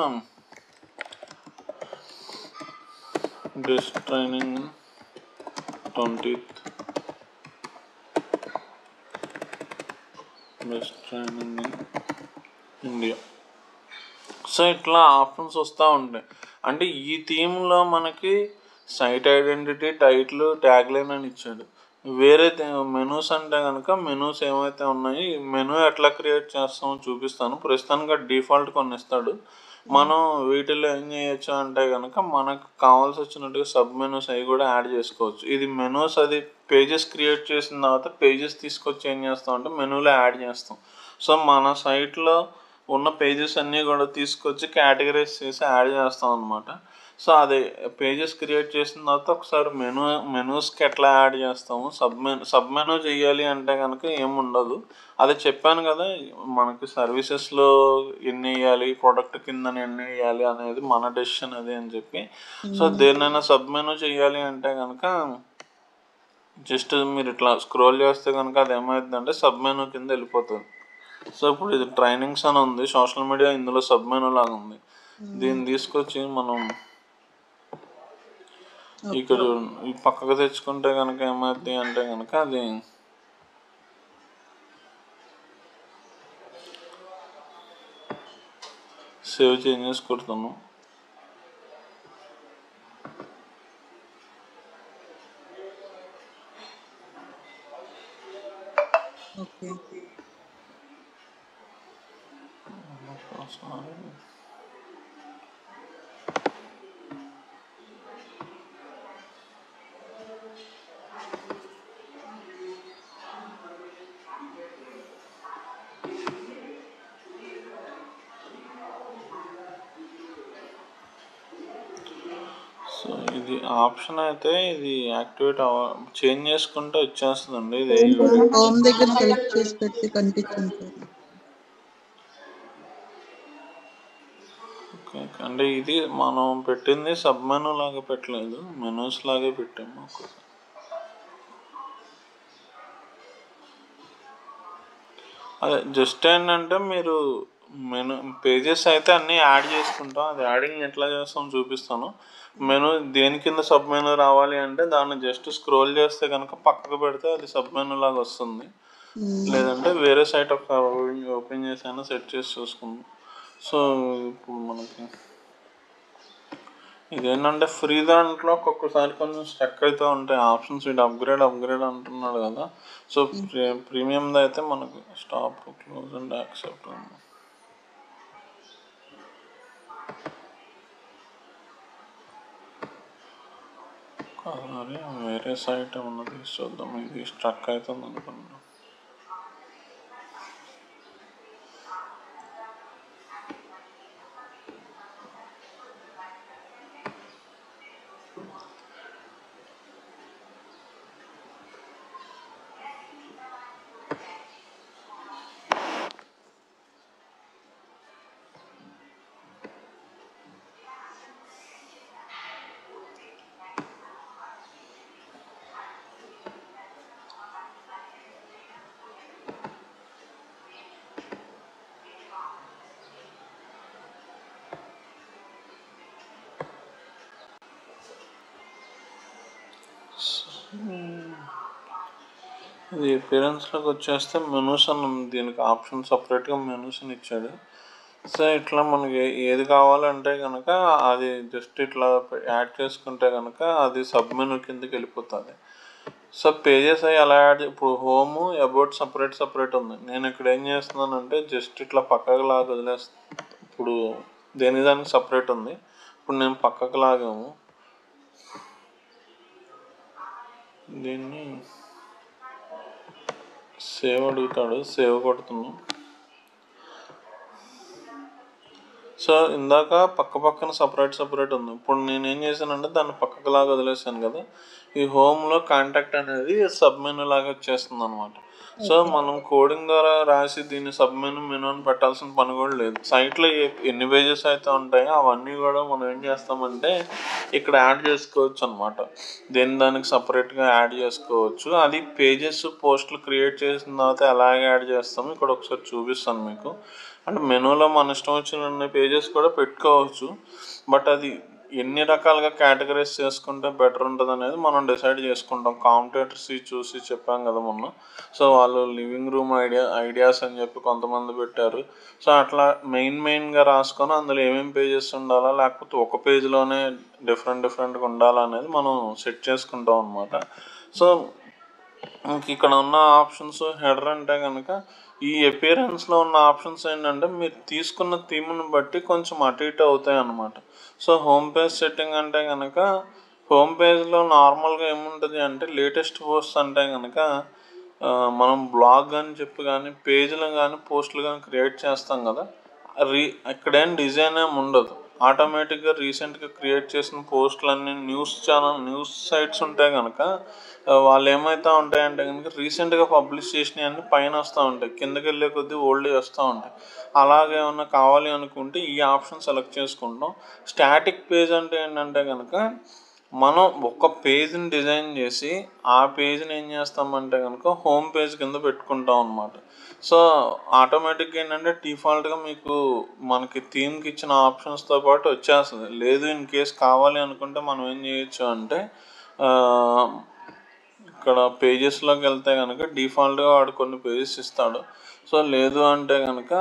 best training 20th, best training in India. So ఇట్లా ఆప్షన్స్ వస్తూ ఉంటాయి. అంటే ఈ థీమ్లో మనకి site identity, title, tag line అని ఇచ్చాడు. వేరే మెనూస్ అంటే కనుక మెనూస్ ఏమైతే ఉన్నాయి, మెనూ ఎట్లా క్రియేట్ చేస్తామో చూపిస్తాను. ప్రస్తుతానికి డిఫాల్ట్ కొన్ని ఇస్తాడు. మనం వీటిల్లో ఏం చేయొచ్చు అంటే కనుక మనకు కావాల్సి వచ్చినట్టుగా సబ్ మెనూస్ అవి కూడా యాడ్ చేసుకోవచ్చు. ఇది మెనూస్ అది పేజెస్ క్రియేట్ చేసిన తర్వాత పేజెస్ తీసుకొచ్చి ఏం చేస్తాం అంటే మెనూలో యాడ్ చేస్తాం. సో మన సైట్లో ఉన్న పేజెస్ అన్నీ కూడా తీసుకొచ్చి కేటగరైజ్ చేసి యాడ్ చేస్తాం అనమాట. సో అది పేజెస్ క్రియేట్ చేసిన తర్వాత ఒకసారి మెనూస్కి ఎట్లా యాడ్ చేస్తాము, సబ్ మెనూ చేయాలి అంటే కనుక ఏముండదు. అది చెప్పాను కదా, మనకి సర్వీసెస్లో ఎన్ని వేయాలి, ప్రొడక్ట్ కింద ఎన్ని వేయాలి అనేది మన డెసిషన్ అది అని చెప్పి. సో దేన్నైనా సబ్ మెనూ చేయాలి అంటే కనుక జస్ట్ మీరు ఇట్లా స్క్రోల్ చేస్తే కనుక అది ఏమవుతుందంటే సబ్ మెనూ కింద వెళ్ళిపోతుంది. సో ఇప్పుడు ఇది ట్రైనింగ్స్ అని ఉంది, సోషల్ మీడియా ఇందులో సబ్ మెనూ లాగా ఉంది. దీన్ని తీసుకొచ్చి మనం ఇక్కడ ఈ పక్కకు తెచ్చుకుంటే కనుక ఏమవుతుంది అంటే కనుక అది సేవ్ చేంజెస్ కొడుతున్నాం. ఓకే. సో ఇది ఆప్షన్ అయితే ఇది యాక్టివేట్ చేంజ్ చేసుకుంటే వచ్చేస్తుందండి. ఇది హోమ్ దగ్గర సెలెక్ట్ చేసి పెట్టి కనిపించింది సార్. ఓకే, అంటే ఇది మనం పెట్టింది సబ్ మెనూ లాగా పెట్టలేదు, మెనూస్ లాగే పెట్టాము. అదే జస్ట్ ఏంటంటే మీరు మెనూ పేజెస్ అయితే అన్నీ యాడ్ చేసుకుంటాం. అది యాడింగ్ ఎట్లా చేస్తాం చూపిస్తాను. మెనూ దేని కింద సబ్ మెనూ రావాలి అంటే దాన్ని జస్ట్ స్క్రోల్ చేస్తే కనుక పక్కకు పెడితే అది సబ్ మెనూ లాగా వస్తుంది. లేదంటే వేరే సైట్ ఒక ఓపెన్ చేసి అయినా సెట్ చేసి చూసుకుందాం. సో ఇప్పుడు మనకి ఇదేంటంటే ఫ్రీ దాంట్లో ఒక్కొక్కసారి కొంచెం స్టక్ అవుతూ ఉంటాయి ఆప్షన్స్. వీడు అప్గ్రేడ్ అంటున్నాడు కదా. సో ప్రీమియంది అయితే మనకు స్టాప్, క్లోజ్ అండ్ యాక్సెప్ట్ ఉంది. ఒకసారి వేరే సైట్ ఏమన్నా తీసి చూద్దాం. ఇది స్ట్రక్ అవుతుంది అనుకున్నాను. ఇది అపియరెన్స్లోకి వచ్చేస్తే మెనూస్ అని ఉంది. దీనికి ఆప్షన్ సపరేట్గా మెనూస్ అని ఇచ్చాడు. సో ఇట్లా మనకి ఏది కావాలంటే కనుక అది జస్ట్ ఇట్లా యాడ్ చేసుకుంటే కనుక అది సబ్ మెనూ కిందకి వెళ్ళిపోతుంది. సో పేజెస్ అవి అలా యాడ్, ఇప్పుడు హోమ్, అబౌట్ సపరేట్ ఉంది. నేను ఇక్కడ ఏం చేస్తున్నానంటే జస్ట్ ఇట్లా పక్కకు లాగా వదిలేస్తాను. ఇప్పుడు దానికి సపరేట్ ఉంది. ఇప్పుడు నేను పక్కకు లాగాము దీన్ని, సేవ్ అడుగుతాడు, సేవ్ కొడుతున్నాం. సో ఇందాక పక్కన సపరేట్ ఉంది. ఇప్పుడు నేను ఏం చేశానంటే దాన్ని పక్కకు లాగా వదిలేసాను కదా. ఈ హోమ్లో కాంటాక్ట్ అనేది సబ్ మెనూ లాగా వచ్చేస్తుంది అనమాట. సో మనం కోడింగ్ ద్వారా రాసి దీన్ని సబ్ మెనూ అని పెట్టాల్సిన పని కూడా లేదు. సైట్లో ఎన్ని పేజెస్ అయితే ఉంటాయో అవన్నీ కూడా మనం ఏం చేస్తామంటే ఇక్కడ యాడ్ చేసుకోవచ్చు అనమాట. దానికి సపరేట్గా యాడ్ చేసుకోవచ్చు. అది పేజెస్ పోస్టులు క్రియేట్ చేసిన తర్వాత ఎలాగ యాడ్ చేస్తాము ఇక్కడ ఒకసారి చూపిస్తాను మీకు. అంటే మెనూలో మన ఇష్టం వచ్చిన పేజెస్ కూడా పెట్టుకోవచ్చు. బట్ అది ఎన్ని రకాలుగా కేటగరైజ్ చేసుకుంటే బెటర్ ఉంటుంది అనేది మనం డిసైడ్ చేసుకుంటాం. కాంపిటేటర్స్ చూసి చెప్పాం కదా మొన్న. సో వాళ్ళు లివింగ్ రూమ్ ఐడియాస్ అని చెప్పి కొంతమంది పెట్టారు. సో అట్లా మెయిన్గా రాసుకొని అందులో ఏమేమి పేజెస్ ఉండాలా, లేకపోతే ఒక పేజ్లోనే డిఫరెంట్గా ఉండాలా అనేది మనం సెట్ చేసుకుంటాం అనమాట. సో ఇక్కడ ఉన్న ఆప్షన్స్ హెడర్ అంటే కనుక ఈ అపియరెన్స్లో ఉన్న ఆప్షన్స్ ఏంటంటే మీరు తీసుకున్న థీమ్ని బట్టి కొంచెం అటు ఇటు అవుతాయి అన్నమాట. సో హోమ్ పేజ్ సెట్టింగ్ అంటే కనుక హోమ్ పేజ్లో నార్మల్గా ఏముంటుంది అంటే లేటెస్ట్ పోస్ట్ అంటే కనుక మనం బ్లాగ్ అని చెప్పి కానీ పేజ్లు కానీ పోస్టులు కానీ క్రియేట్ చేస్తాం కదా, ఇక్కడేం డిజైన్ ఏమి ఉండదు. ఆటోమేటిక్గా రీసెంట్గా క్రియేట్ చేసిన పోస్టులన్నీ న్యూస్ సైట్స్ ఉంటాయి కనుక వాళ్ళు ఏమవుతూ ఉంటాయంటే కనుక రీసెంట్గా పబ్లిష్ చేసినవన్నీ పైన వస్తూ ఉంటాయి, కిందకి వెళ్ళే కొద్దీ ఓల్డ్ వస్తూ ఉంటాయి. అలాగే ఏమన్నా కావాలి అనుకుంటే ఈ ఆప్షన్ సెలెక్ట్ చేసుకుంటాం. స్టాటిక్ పేజ్ అంటే ఏంటంటే కనుక మనం ఒక పేజ్ని డిజైన్ చేసి ఆ పేజ్ని ఏం చేస్తామంటే కనుక హోమ్ పేజ్ కింద పెట్టుకుంటాం అనమాట. సో ఆటోమేటిక్గా ఏంటంటే డిఫాల్ట్గా మీకు మనకి థీమ్కి ఇచ్చిన ఆప్షన్స్తో పాటు వచ్చేస్తుంది. లేదు ఇన్ కేస్ కావాలి అనుకుంటే మనం ఏం చేయొచ్చు అంటే ఇక్కడ పేజెస్లోకి వెళ్తే కనుక డిఫాల్ట్గా వాడు కొన్ని పేజెస్ ఇస్తాడు. సో లేదు అంటే కనుక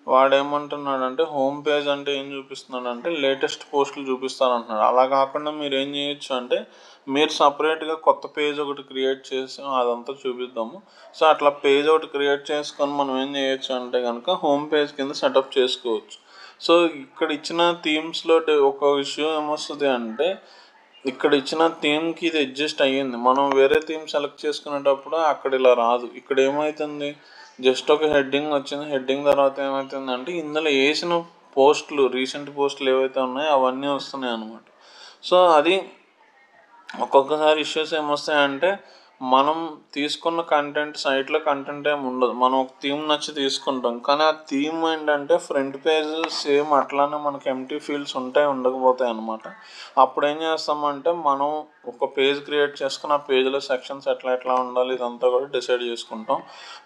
వాడు ఏమంటున్నాడు అంటే హోమ్ పేజ్ అంటే ఏం చూపిస్తున్నాడు అంటే లేటెస్ట్ పోస్టులు చూపిస్తాను అంటున్నాడు. అలా కాకుండా మీరు ఏం చేయొచ్చు అంటే మీరు సపరేట్గా కొత్త పేజ్ ఒకటి క్రియేట్ చేసి అదంతా చూపిద్దాము. సో అట్లా పేజ్ ఒకటి క్రియేట్ చేసుకొని మనం ఏం చేయొచ్చు అంటే కనుక హోమ్ పేజ్ కింద సెటప్ చేసుకోవచ్చు. సో ఇక్కడ ఇచ్చిన థీమ్స్లో ఒక విషయం ఏమొస్తుంది అంటే ఇక్కడ ఇచ్చిన థీమ్కి ఇది అడ్జస్ట్ అయ్యింది. మనం వేరే థీమ్ సెలెక్ట్ చేసుకునేటప్పుడు అక్కడ ఇలా రాదు. ఇక్కడ ఏమవుతుంది, జస్ట్ ఒక హెడ్డింగ్ వచ్చింది, హెడ్డింగ్ తర్వాత ఏమవుతుంది అంటే ఇందులో వేసిన పోస్టులు రీసెంట్ పోస్టులు ఏవైతే ఉన్నాయో అవన్నీ వస్తున్నాయి అన్నమాట. సో అది ఒక్కొక్కసారి ఇష్యూస్ ఏమొస్తాయంటే మనం తీసుకున్న సైట్లో కంటెంట్ ఏమి ఉండదు. మనం ఒక థీమ్ నచ్చి తీసుకుంటాం, కానీ ఆ థీమ్ ఏంటంటే ఫ్రంట్ పేజ్ సేమ్ అట్లానే మనకి ఎంటీ ఫీల్డ్స్ ఉండకపోతాయి అన్నమాట. అప్పుడు ఏం చేస్తామంటే మనం ఒక పేజ్ క్రియేట్ చేసుకుని ఆ పేజ్లో సెక్షన్స్ ఎట్లా ఉండాలి ఇదంతా కూడా డిసైడ్ చేసుకుంటాం.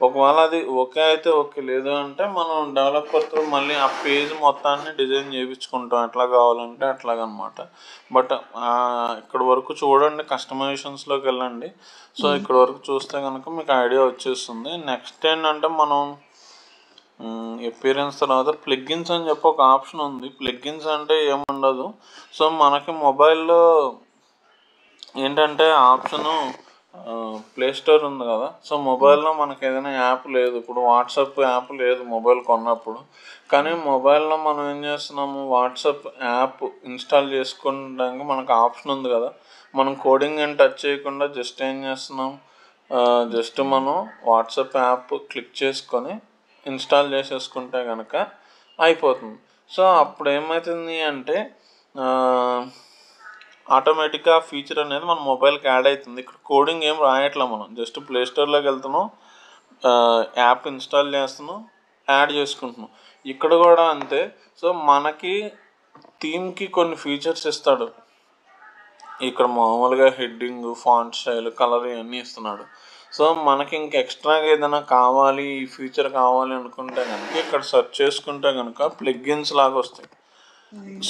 ఒకవేళ అది ఓకే అయితే ఓకే, లేదు అంటే మనం డెవలపర్తో మళ్ళీ ఆ పేజ్ మొత్తాన్ని డిజైన్ చేయించుకుంటాం ఎట్లా కావాలంటే అట్లాగనమాట. బట్ ఇక్కడ వరకు చూడండి, కస్టమైజేషన్స్లోకి వెళ్ళండి. సో ఇక్కడ వరకు చూస్తే కనుక మీకు ఐడియా వచ్చేస్తుంది. నెక్స్ట్ ఏంటంటే మనం అపియరెన్స్ తర్వాత ప్లగ్గిన్స్ అని చెప్పి ఒక ఆప్షన్ ఉంది. ప్లగ్గిన్స్ అంటే ఏముండదు. సో మనకి మొబైల్లో ఏంటంటే ఆప్షను ప్లే స్టోర్ ఉంది కదా. సో మొబైల్లో మనకి ఏదైనా యాప్ లేదు, ఇప్పుడు వాట్సాప్ యాప్ లేదు మొబైల్ కొన్నప్పుడు, కానీ మొబైల్లో మనం ఏం చేస్తున్నాము వాట్సాప్ యాప్ ఇన్స్టాల్ చేసుకోవడానికి మనకు ఆప్షన్ ఉంది కదా. మనం కోడింగ్ ఏం టచ్ చేయకుండా జస్ట్ ఏం చేస్తున్నాం, జస్ట్ మనం వాట్సాప్ యాప్ క్లిక్ చేసుకొని ఇన్స్టాల్ చేసేసుకుంటే కనుక అయిపోతుంది. సో అప్పుడు ఏమవుతుంది అంటే ఆటోమేటిక్గా ఫీచర్ అనేది మన మొబైల్కి యాడ్ అవుతుంది. ఇక్కడ కోడింగ్ ఏం రాయట్లా, మనం జస్ట్ ప్లే స్టోర్లోకి వెళ్తున్నాం, యాప్ ఇన్స్టాల్ చేస్తున్నాం, యాడ్ చేసుకుంటున్నాం. ఇక్కడ కూడా అంతే. సో మనకి థీమ్కి కొన్ని ఫీచర్స్ ఇస్తాడు. ఇక్కడ మామూలుగా హెడ్డింగ్, ఫాంట్ స్టైల్, కలర్ ఇవన్నీ ఇస్తున్నాడు. సో మనకి ఇంక ఎక్స్ట్రాగా ఏదైనా కావాలి, ఈ ఫీచర్ కావాలి అనుకుంటే కనుక ఇక్కడ సెర్చ్ చేసుకుంటే కనుక ప్లగ్గిన్స్ లాగా వస్తాయి.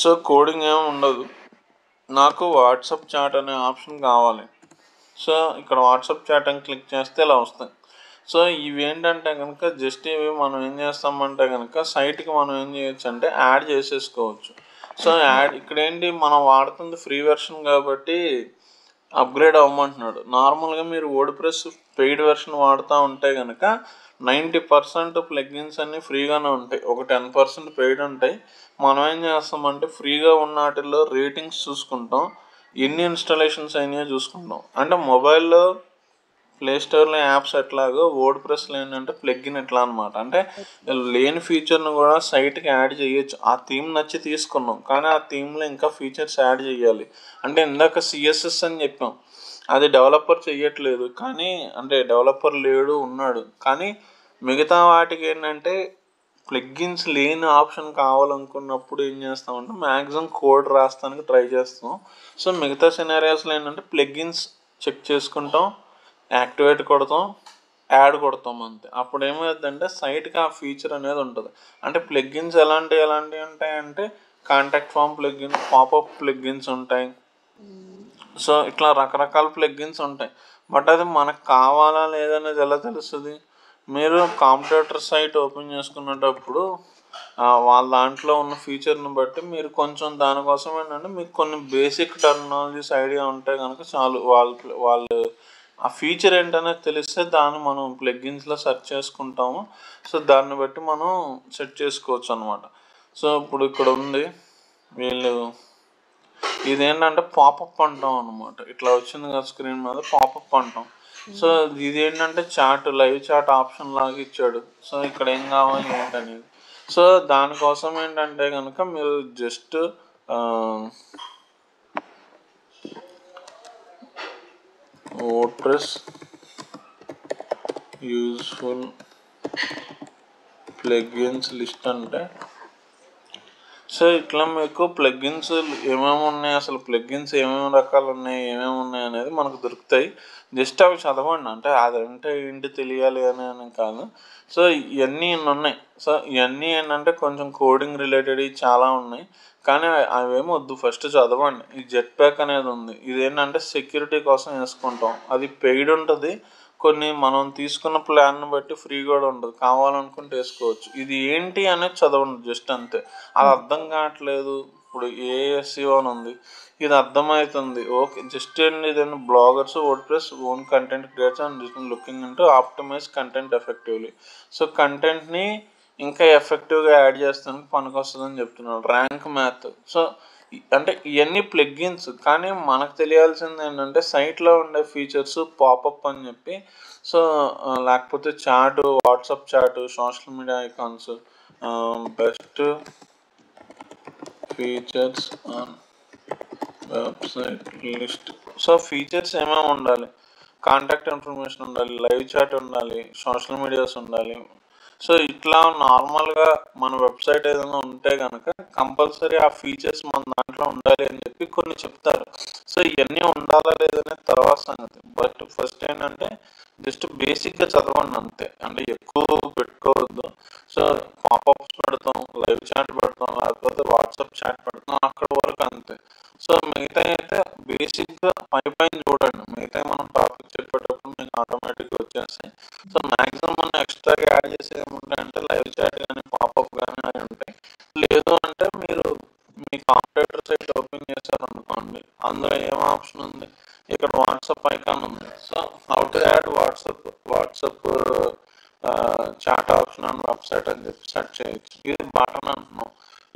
సో కోడింగ్ ఏమి ఉండదు. నాకు వాట్సాప్ చాట్ అనే ఆప్షన్ కావాలి. సో ఇక్కడ వాట్సాప్ చాట్ అని క్లిక్ చేస్తే ఇలా వస్తాయి. సో ఇవి ఏంటంటే కనుక జస్ట్ ఇవి మనం ఏం చేస్తామంటే కనుక సైట్కి మనం ఏం చేయొచ్చు అంటే యాడ్ చేసేసుకోవచ్చు. సో ఇక్కడ ఏంటి, మనం వాడుతుంది ఫ్రీ వెర్షన్ కాబట్టి అప్గ్రేడ్ అవ్వమంటున్నాడు. నార్మల్గా మీరు వర్డ్ప్రెస్ పెయిడ్ వెర్షన్ వాడుతూ ఉంటే కనుక 90% ప్లగ్గిన్స్ అన్నీ ఫ్రీగానే ఉంటాయి, ఒక 10% పెయిడ్ ఉంటాయి. మనం ఏం చేస్తామంటే ఫ్రీగా ఉన్న వాటిల్లో రేటింగ్స్ చూసుకుంటాం, ఎన్ని ఇన్స్టాలేషన్స్ అయినాయో చూసుకుంటాం. అంటే మొబైల్లో ప్లే స్టోర్లో యాప్స్ ఎట్లాగో వర్డ్ప్రెస్లో ఏంటంటే ప్లగ్గిన్ ఎట్లా అనమాట. అంటే లేని ఫీచర్ను కూడా సైట్కి యాడ్ చేయొచ్చు. ఆ థీమ్ నచ్చి తీసుకున్నాం, కానీ ఆ థీమ్లో ఇంకా ఫీచర్స్ యాడ్ చేయాలి. అంటే ఇందాక సిఎస్ఎస్ అని చెప్పాం, అది డెవలపర్ చెయ్యట్లేదు, కానీ అంటే డెవలపర్ లేడు, ఉన్నాడు, కానీ మిగతా వాటికి ఏంటంటే ప్లగ్గిన్స్ లేని ఆప్షన్ కావాలనుకున్నప్పుడు ఏం చేస్తామంటే మ్యాక్సిమం కోడ్ రాస్తానికి ట్రై చేస్తాం. సో మిగతా సినారియోస్లో ఏంటంటే ప్లగ్గిన్స్ చెక్ చేసుకుంటాం, యాక్టివేట్ కొడతాం, యాడ్ కొడతాం అంతే. అప్పుడు ఏమవుతుందంటే సైట్కి ఆ ఫీచర్ అనేది ఉంటుంది. అంటే ప్లగ్గిన్స్ ఎలాంటివి ఉంటాయంటే contact form plugin, popup plugins ఉంటాయి. సో ఇట్లా రకరకాల ప్లగ్గిన్స్ ఉంటాయి. బట్ అది మనకు కావాలా లేదనేది ఎలా తెలుస్తుంది? మీరు కాంపిటేటర్ సైట్ ఓపెన్ చేసుకునేటప్పుడు వాళ్ళ దాంట్లో ఉన్న ఫీచర్ని బట్టి మీరు కొంచెం దానికోసం ఏంటంటే మీకు కొన్ని బేసిక్ టెర్మినాలజీస్ ఐడియా ఉంటే కనుక చాలు. వాళ్ళు ఆ ఫీచర్ ఏంటనేది తెలిస్తే దాన్ని మనం ప్లగ్గిన్స్లో సెర్చ్ చేసుకుంటాము. సో దాన్ని బట్టి మనం సెట్ చేసుకోవచ్చు అనమాట. సో ఇప్పుడు ఇక్కడ ఉంది, వీళ్ళు ఇదేంటంటే పాపప్ అంటాం అనమాట. ఇట్లా వచ్చింది కదా స్క్రీన్ మీద, పాపప్ అంటాం. సో ఇదేంటంటే చాట్, లైవ్ చాట్ ఆప్షన్ లాగా ఇచ్చాడు. సో ఇక్కడ ఏం కావాలి ఏంటనేది. సో దానికోసం ఏంటంటే కనుక మీరు just WordPress useful plugins list అంటే, సో ఇట్లా మీకు ప్లగ్గిన్స్ ఏమేమి ఉన్నాయి, అసలు ప్లగ్గిన్స్ ఏమేమి రకాలు ఉన్నాయి, ఏమేమి ఉన్నాయి అనేది మనకు దొరుకుతాయి. జస్ట్ అవి చదవండి. అంటే అదంటే ఏంటి తెలియాలి అని కాదు. సో ఇవన్నీ ఉన్నాయి. సో ఇవన్నీ ఏంటంటే కొంచెం కోడింగ్ రిలేటెడ్ చాలా ఉన్నాయి, కానీ అవేమో వద్దు, ఫస్ట్ చదవండి. ఈ జెట్ ప్యాక్ అనేది ఉంది, ఇదేంటంటే సెక్యూరిటీ కోసం వేసుకుంటాం. అది పెయిడ్ ఉంటుంది, కొన్ని మనం తీసుకున్న ప్లాన్ని బట్టి ఫ్రీ కూడా ఉంటుంది, కావాలనుకుంటే వేసుకోవచ్చు. ఇది ఏంటి అనేది చదవండి జస్ట్ అంతే. అది అర్థం కావట్లేదు, ఇప్పుడు ఏఎస్ఈఓ అని ఉంది, ఇది అర్థమవుతుంది, ఓకే. జస్ట్ ఏంటి, ఇదేంటి bloggers WordPress own content creates and looking into optimise content effectively. So కంటెంట్ని ఇంకా ఎఫెక్టివ్గా యాడ్ చేస్తానికి పనికొస్తుందని చెప్తున్నాడు. Rank math. సో అంటే ఇవన్నీ ప్లగ్గిన్స్, కానీ మనకు తెలియాల్సింది ఏంటంటే సైట్లో ఉండే ఫీచర్స్, పాపప్ అని చెప్పి, సో లేకపోతే చాటు, వాట్సాప్ చాటు, social media icons, best features on website list. So features ఏమేమి ఉండాలి? కాంటాక్ట్ ఇన్ఫర్మేషన్ ఉండాలి, లైవ్ చాట్ ఉండాలి, సోషల్ మీడియాస్ ఉండాలి. సో ఇట్లా నార్మల్గా మన వెబ్సైట్ ఏదైనా ఉంటే కనుక కంపల్సరీ ఆ ఫీచర్స్ మన దాంట్లో ఉండాలి అని చెప్పి కొన్ని చెప్తారు. సో ఇవన్నీ ఉండాలా లేదనే తర్వాత సంగతి. బట్ ఫస్ట్ ఏంటంటే జస్ట్ బేసిక్గా చదవండి అంతే. అంటే ఎక్కువ పెట్టుకోవద్దు. సో పాపప్స్ పెడతాం, లైవ్ చాట్ పెడతాం, లేకపోతే వాట్సాప్ చాట్ పెడతాం, అక్కడ వరకు అంతే. సో మిగతా అయితే బేసిక్గా పైన చూడండి. మిగతా మనం టాపిక్ చెప్పేటప్పుడు మీకు ఆటోమేటిక్గా వచ్చేస్తాయి. సో మ్యాక్సిమం మనం ఎక్స్ట్రాగా యాడ్ చేసేది ఏముంటాయంటే లైవ్ చాట్ కానీ పాపప్ కానీ అవి ఉంటాయి. లేదు అంటే మీరు మీ కాంపిటేటర్ సైట్ ఓపెన్ చేశారనుకోండి, అందులో ఏం ఆప్షన్ ఉంది, ఇక్కడ వాట్సాప్ ఐకాన్ ఉంది. So how to add WhatsApp chat option and website అని చెప్పి సెర్చ్ చేయొచ్చు. ఇది బటన్ అంటున్నాం.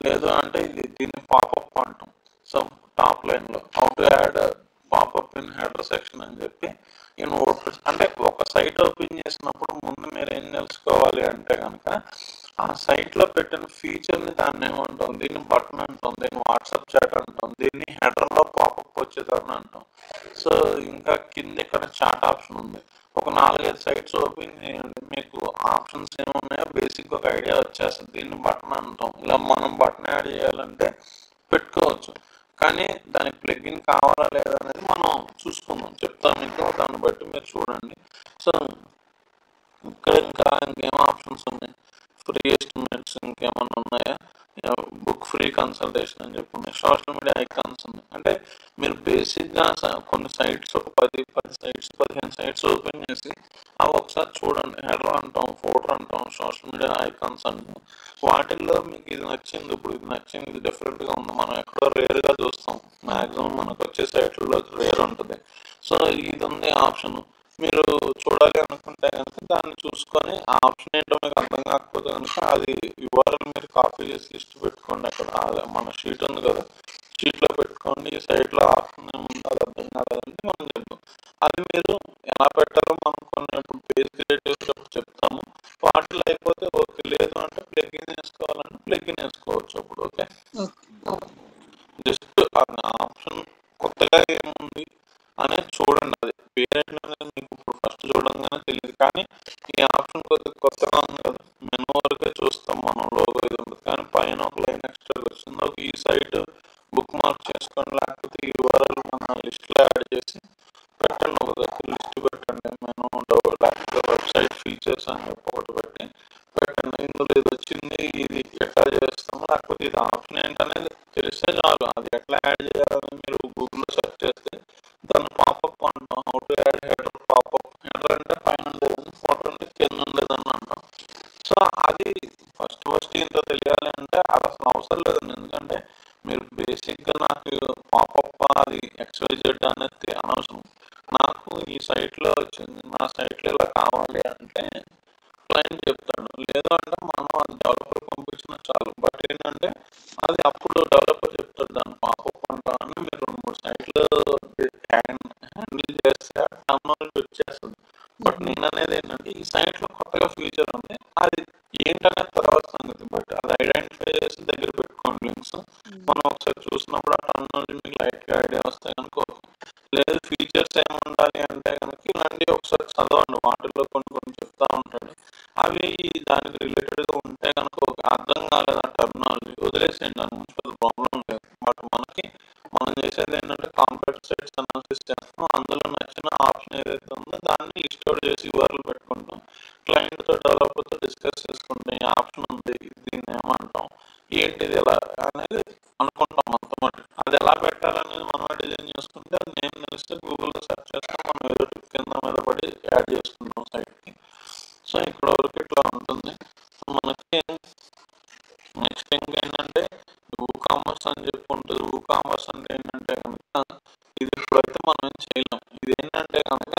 లేదు అంటే దీన్ని పాపప్ అంటాం. సో టాప్ లైన్లో how to add popup in header section అని చెప్పి ఇన్ వర్డ్ప్రెస్. అంటే ఒక సైట్ ఓపెన్ చేసినప్పుడు ముందు మీరు ఏం తెలుసుకోవాలి అంటే కనుక ఆ సైట్లో పెట్టిన ఫీచర్ని దాన్ని ఏమంటాం, దీన్ని బటన్ అంటాం, దీన్ని వాట్సాప్ చాట్ అంటాం, దీన్ని హెడర్లో పాపప్ వచ్చేదాన్ని అంటాం. సో ఇంకా కింద ఇక్కడ చాట్ ఆప్షన్ ఉంది. ఒక 4-5 సైట్స్ ఓపెన్ చేయండి, మీకు ఆప్షన్స్ ఏమున్నాయో బేసిక్ ఒక ఐడియా వచ్చేస్తుంది. దీన్ని బటన్ అంటాం. ఇలా మనం బటన్ యాడ్ చేయాలంటే పెట్టుకోవచ్చు, కానీ దానికి ప్లగ్ఇన్ కావాలా లేదా అనేది మనం చూసుకుందాం, చెప్తాం ఇంకా. దాన్ని బట్టి మీరు చూడండి. సో ఇక్కడ ఇంకేం ఆప్షన్స్ ఉన్నాయి, ఫ్రీ ఎస్టిమేట్స్ ఇంకేమన్నా ఉన్నాయా, బుక్ ఫ్రీ కన్సల్టేషన్ అని చెప్పి ఉన్నాయి, సోషల్ మీడియా ఐకాన్స్ ఉన్నాయి. అంటే మీరు బేసిక్గా కొన్ని సైట్స్ ఒక 10 సైట్స్ 15 సైట్స్ ఓపెన్ చేసి అవి ఒకసారి చూడండి. హెడర్ అంటాం, ఫోటో అంటాం, సోషల్ మీడియా ఐకాన్స్ అంటాం. వాటిల్లో మీకు ఇది నచ్చింది, ఇప్పుడు ఇది నచ్చింది, ఇది డిఫరెంట్గా ఉంది, మనం ఎక్కడో రేర్గా చూస్తాం. మ్యాక్సిమం మనకు వచ్చే సైట్లలో రేర్ ఉంటుంది. సో ఇది ఉంది ఆప్షన్. మీరు చూడాలి అనుకుంటే కనుక దాన్ని చూసుకొని ఆ ఆప్షన్ ఏంటో మీకు అర్థం కాకపోతే కనుక అది యూఆర్ఎల్ మీరు కాపీ చేసి లిస్ట్ పెట్టుకోండి. అక్కడ మన షీట్ ఉంది కదా, షీట్లో పెట్టుకోండి. ఈ సైట్లో ఆప్షన్ ఏముంది అది అర్థం కాలేదంటే మనం చెప్తాం. అది మీరు ఎలా పెట్టాలో మనం కొన్ని ఇప్పుడు పేజ్ క్రియేట్ చేసేటప్పుడు చెప్తాము. వాటిలో అయిపోతే ఓకే, లేదు అంటే ప్లగ్ఇన్ వేసుకోవాలంటే ప్లగ్ఇన్ వేసుకోవచ్చు అప్పుడు. ఓకే, జస్ట్ ఆప్షన్ కొత్తగా ఏముంది అనేది చూడండి. అది పేరెంట్ అనేది మీకు ఇప్పుడు ఫస్ట్ చూడంగానే తెలియదు, కానీ ఈ ఆప్షన్ కొత్తగా ఉంది కదా, మెనూ వరకే చూస్తాం మనం, లోగో ఇది ఉంటుంది, కానీ పైన ఒక లైన్ ఎక్స్ట్రా వచ్చింది. ఒక ఈ సైట్ బుక్ మార్క్ చేసుకోండి, లేకపోతే ఈ యూఆర్ఎల్ మన లిస్ట్లో యాడ్ చేసి పెట్టండి. ఒక దగ్గర లిస్ట్ పెట్టండి, మెనూ లేకపోతే వెబ్సైట్ ఫీచర్స్ అని చెప్పి ఒకటి పెట్టండి. ఇందులో ఇది వచ్చింది, ఇది ఎట్లా చేస్తాము, లేకపోతే ఇది ఆప్షన్ ఏంటనేది సైట్లు ఇలా కావాలి అంటే క్లయింట్ చెప్తాడు. లేదు అంటే మనం అది డెవలపర్ పంపించినా చాలు. బట్ ఏంటంటే అది అప్పుడు డెవలపర్ చెప్తాడు దాన్ని పాపప్ అంటామని మీరు 2-3 సైట్లు హ్యాండిల్ చేస్తే టర్మినాలజీ వచ్చేస్తుంది. బట్ నేను అనేది ఏంటంటే ఈ సైట్లో కొత్తగా ఫీచర్ ఉంది, అది ఏంటనేది తర్వాత సంగతి. బట్ అది ఐడెంటిఫై చేసి దగ్గర పెట్టుకోండి లింక్స్. మనం ఒకసారి చూసినప్పుడు ఆ టర్మినాలజీ మీకు లైట్గా ఐడియా వస్తాయి అనుకో. లేదు ఫీచర్స్ ఏమి ఉండాలి అంటే కనుక ఇలాంటివి ఒకసారి చదవండి, వాటిల్లో కొన్ని చెప్తా ఉంటాడు. అవి దానికి రిలేటెడ్గా ఉంటే కనుక అర్థం కాలేదు ఆ టర్మినాలజీ వదిలేసేయండి, దాని గురించి పెద్ద ప్రాబ్లం లేదు. బట్ మనం చేసేది ఏంటంటే కాంప్లెక్స్ సెట్స్ అనాలిసిస్ చేస్తాం. అందులో నచ్చిన ఆప్షన్ ఏదైతే ఉందో దాన్ని లిస్ట్ అవుట్ చేసి యూఆర్ఎల్ పెట్టుకుంటాం. క్లయింట్తో డెవలపర్తో డిస్కస్ చేసుకుంటాం, ఈ ఆప్షన్ ఉంది, దీన్ని ఏమంటాం, ఏంటిది ఎలా అనేది అనుకుంటాం మొత్తం. అది ఎలా పెట్టాలనేది మనం డిజైన్ చేసుకుంటే అది నేను తెలిస్తే గూగుల్లో సెర్చ్ చేస్తాం, మనం ఏదో కింద మీద పడి యాడ్ చేసుకుంటాం సైట్కి. సో ఇక్కడ వరకు ఇట్లా ఉంటుంది. మనకి నెక్స్ట్ ఇంకేంటంటే కామర్స్ అని చెప్పి ఉంటుంది. కామర్స్ అంటే ఏంటంటే కనుక ఇది ఇప్పుడైతే మనం ఏం చేయలేం. ఇది ఏంటంటే కనుక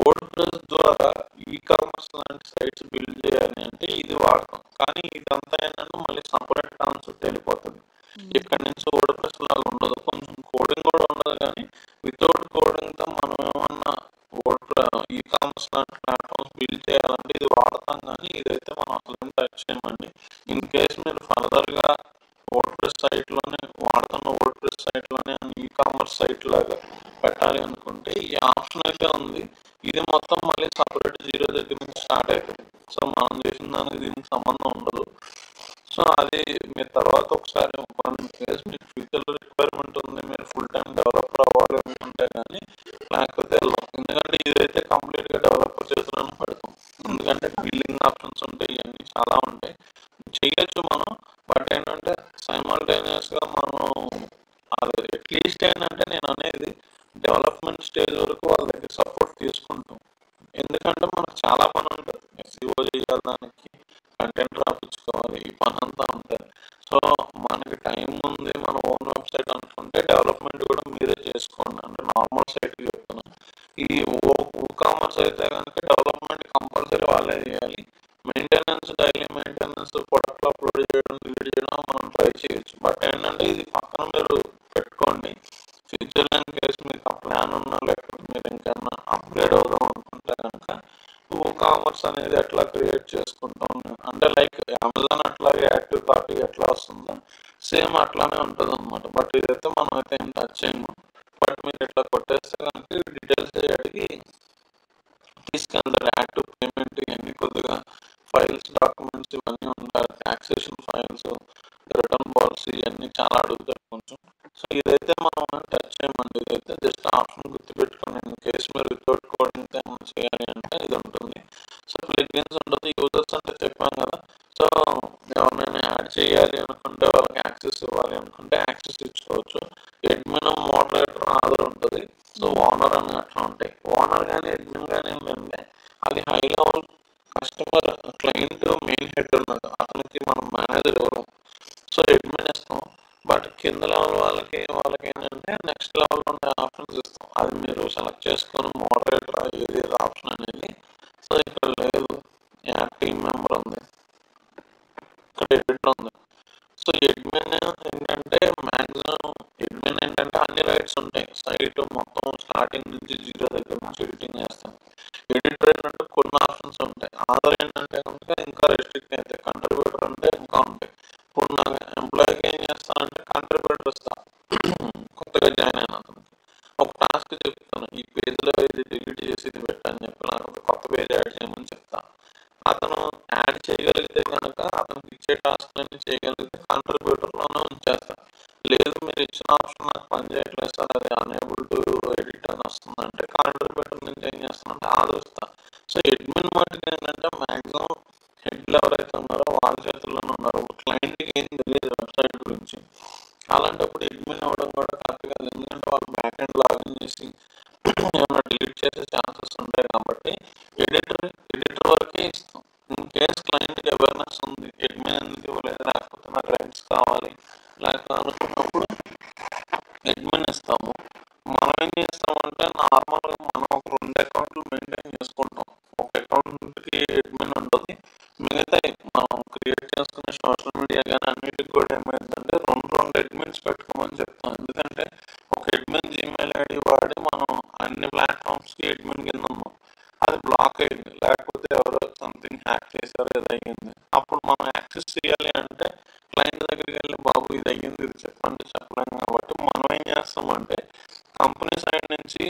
వర్డ్ ప్రెస్ ద్వారా ఈ కామర్స్ లాంటి సైట్స్ బిల్డ్ చేయాలి అంటే ఇది వాడతాం. కానీ ఇదంతా ఏంటంటే మళ్ళీ సపరేట్ కాన్సెప్ట్ వెళ్ళిపోతుంది. ఇక్కడ నుంచి వర్డ్ ప్రెస్ లాగా ఉండదు, కొంచెం కోడింగ్ కూడా ఉండదు. కానీ వితౌట్ కోడింగ్తో మనం ఏమన్నా ఈ కామర్స్ లాంటి ప్లాట్ఫామ్స్ బిల్డ్ చేయాలంటే ఇది వాడతాం. కానీ ఇదైతే మనం అసలు టచ్ చేయమండి. ఇన్ కేస్ మీరు ఫర్దర్గా వర్డ్ ప్రెస్ సైట్లోనే వాడుతున్న word press సైట్లోనే e commerce site లాగా పెట్టాలి అనుకుంటే ఈ ఆప్షన్ అయితే ఉంది. ఇది మొత్తం మళ్ళీ సపరేట్ జీరో దగ్గర నుంచి స్టార్ట్ అవుతుంది. సో మనం చేసిన దానికి దీనికి సంబంధం ఉండదు. సో అది మీరు తర్వాత ఒకసారి మీకు ఫ్యూచర్లో రిక్వైర్మెంట్ ఉంది, మీరు ఫుల్ టైం డెవలపర్ అవ్వాలి అనుకుంటే కానీ లేకపోతే వెళ్ళాం. ఎందుకంటే ఇదైతే కంప్లీట్గా డెవలపర్ చేతులను పెడతాం. ఎందుకంటే బిల్డింగ్ ఆప్షన్స్ ఉంటాయి, ఇవన్నీ చాలా ఉంటాయి, చేయొచ్చు మనం. బట్ ఏంటంటే సైమల్టేనియస్గా మనం అది అట్లీస్ట్ ఏంటంటే నేను అనేది డెవలప్మెంట్ స్టేజ్ వరకు వాళ్ళ దగ్గర సపోర్ట్ తీసుకుంటాం. ఎందుకంటే మనకు చాలా పని ఉంటుంది, ఎస్ఈఓ చేయాలి, దానికి కంటెంట్ రాపించుకోవాలి, ఈ పని అంతా ఉంటుంది. సో మనకి టైం ఉంది, మన ఓన్ వెబ్సైట్ అనుకుంటే డెవలప్మెంట్ కూడా మీరే చేసుకోండి. అంటే నార్మల్ సైట్కి చెప్తున్నాను. ఈ కామర్స్ అయితే కనుక డెవలప్మెంట్ కంపల్సరీ వాళ్ళే చేయాలి. Maintenance, daily maintenance, product upload చేయడం, డిలీట్ చేయడం మనం ట్రై చేయొచ్చు. బట్ ఏంటంటే ఇది పక్కన మీరు పెట్టుకోండి. ఫ్యూచర్లో ఇన్ కేసు మీకు ఆ ప్లాన్ ఉన్నా లేకపోతే మీరు ఇంకన్నా అప్గ్రేడ్ అవుదాం అనుకుంటే కనుక కామర్స్ అనేది ఎట్లా క్రియేట్ చేసుకుంటాం అంటే లైక్ అమెజాన్ అట్లాగే యాక్టివ్ కార్ట్ ఎట్లా వస్తుందో సేమ్ అట్లానే ఉంటుంది అనమాట. బట్ ఇదైతే మనం అయితే ఏం టచ్ చేయము. బట్ మీరు ఇట్లా కొట్టేస్తే కనుక డీటెయిల్స్ అడిగి తీసుకెళ్తారు. యాక్టివ్ పేమెంట్ ఇవన్నీ కొద్దిగా ఫైల్స్, డాక్యుమెంట్స్ ఇవన్నీ ఉంటాయి, టాక్సేషన్ ఫైల్స్, రిటర్న్ పాలసీ ఇవన్నీ చాలా అడుగుతారు కొంచెం. సో ఇదైతే మనం టచ్ చేయమండి. ఇదైతే జస్ట్ ఆప్షన్ గుర్తుపెట్టుకోండి. ఇన్ కేసు మీరు వితౌట్ కోడింగ్ ఏమైనా చేయాలి అంటే ఇది ఉంటుంది. సో ప్లగిన్స్ ఉంటుంది, యూజర్స్ అంటే చెప్పాం కదా. సో ఎవరినైనా యాడ్ చేయాలి అనుకుంటే వాళ్ళకి యాక్సెస్ ఇవ్వాలి అనుకుంటే యాక్సెస్ ఇచ్చుకోవచ్చు. అడ్మిన్, మోడరేటర్, ఆధార్ ఉంటుంది. సో ఓనర్ అని అట్లా ఉంటాయి. ఓనర్ కానీ అడ్మిన్ కానీ ఏంటంటే అది high level customer, client, main head ఉన్నది, అతనికి మనం మేనేజర్ ఎవరు. సో అడ్మిన్ ఇస్తాం. బట్ కింద లెవెల్ వాళ్ళకి ఏంటంటే నెక్స్ట్ లెవెల్లో ఉండే ఆప్షన్స్ ఇస్తాం. అది మీరు సెలెక్ట్ చేసుకొని మోడరేటర్ ఏది ఆప్షన్ అనేది. సో ఇక్కడ లేదు, టీమ్ మెంబర్ ఉంది, ఇక్కడ ఎడిటర్ ఉంది. సో అడ్మిన్ ఏంటంటే మ్యాక్సిమం అడ్మిన్ ఏంటంటే అన్ని రైట్స్ ఉంటాయి. సైట్ మొత్తం స్టార్టింగ్ నుంచి జీరో దగ్గర నుంచి ఎడిటింగ్ చేస్తాం. ఎడిటర్ ఏంటంటే కొన్ని ఆప్షన్స్ ఉంటాయి. ఆధార్ ఏంటంటే కనుక ఇంకా రెస్ట్రిక్ట్ అయితే, కంట్రిబ్యూటర్ అంటే ఇంకా ఉంటాయి. ఇప్పుడు నా ఎంప్లాయీకి ఏం చేస్తానంటే కంట్రిబ్యూటర్ ఇస్తాను. కొత్తగా జాయిన్ అయిన అతనికి ఒక టాస్క్ చెప్తాను, ఈ పేజ్లో ఇది డిలీట్ చేసి ఇది పెట్టని చెప్పి లేకపోతే కొత్త పేజ్ యాడ్ చేయమని చెప్తాను. అతను యాడ్ చేయగలిగితే కనుక అతనికి ఇచ్చే టాస్క్ అన్ని చేయగలిగితే కంట్రిబ్యూటర్లోనే ఉంచేస్తాను. లేదు మీరు ఇచ్చిన ఆప్షన్ నాకు పని చేయట్లేదు సార్, అది అనేబుల్ టు ఎడిట్ అని వస్తుందంటే కంట్రిబ్యూటర్ నుంచి ఏం చేస్తానంటే ఆలోచిస్తాను. సో అడ్మిన్ మటుకు ఏంటంటే మ్యాక్సిమం హెడ్లు ఎవరైతే ఉన్నారో వాళ్ళ చేతుల్లోనే ఉన్నారు. క్లయింట్కి ఏం తెలియదు వెబ్సైట్ గురించి. అలాంటప్పుడు అడ్మిన్ అవ్వడం కూడా కరెక్ట్ కాదు. ఎందుకంటే వాళ్ళు బ్యాక్ ఎండ్ లాగిన్ చేసి ఏమైనా డిలీట్ చేసే ఛాన్సెస్ ఉంటాయి. కాబట్టి ఎడిటర్ వరకే ఇస్తాం. ఇన్ కేస్ క్లయింట్కి అవేర్నెస్ ఉంది, అడ్మిన్ ఎందుకు ఇవ్వలేదు, లేకపోతే నాకు రైట్స్ కావాలి లేకపోతే అనుకున్నప్పుడు అడ్మిన్ ఇస్తాము. మనం ఏం చేస్తామంటే నార్మల్గా మనం ఒక 2 అకౌంట్లు మెయింటైన్ చేసుకుంటాం. కి అడ్మిన్ ఉంటుంది. మిగతా మనం క్రియేట్ చేసుకునే సోషల్ మీడియా కానీ అన్నిటికి కూడా ఏమైందంటే రెండు అడ్మిన్స్ పెట్టుకోమని చెప్తాం. ఎందుకంటే ఒక అడ్మిన్ జీమెయిల్ ఐడి వాడి మనం అన్ని ప్లాట్ఫామ్స్ కి అడ్మిన్ కింద ఉన్నాం. అది బ్లాక్ అయింది, లేకపోతే ఎవరో సంథింగ్ హ్యాక్ చేశారు, ఇది అయ్యింది. అప్పుడు మనం యాక్సెస్ చేయాలి అంటే క్లయింట్ దగ్గరికి వెళ్ళి బాబు ఇది అయ్యింది, ఇది చెప్పండి చెప్పలేం. కాబట్టి మనం ఏం చేస్తామంటే కంపెనీ సైడ్ నుంచి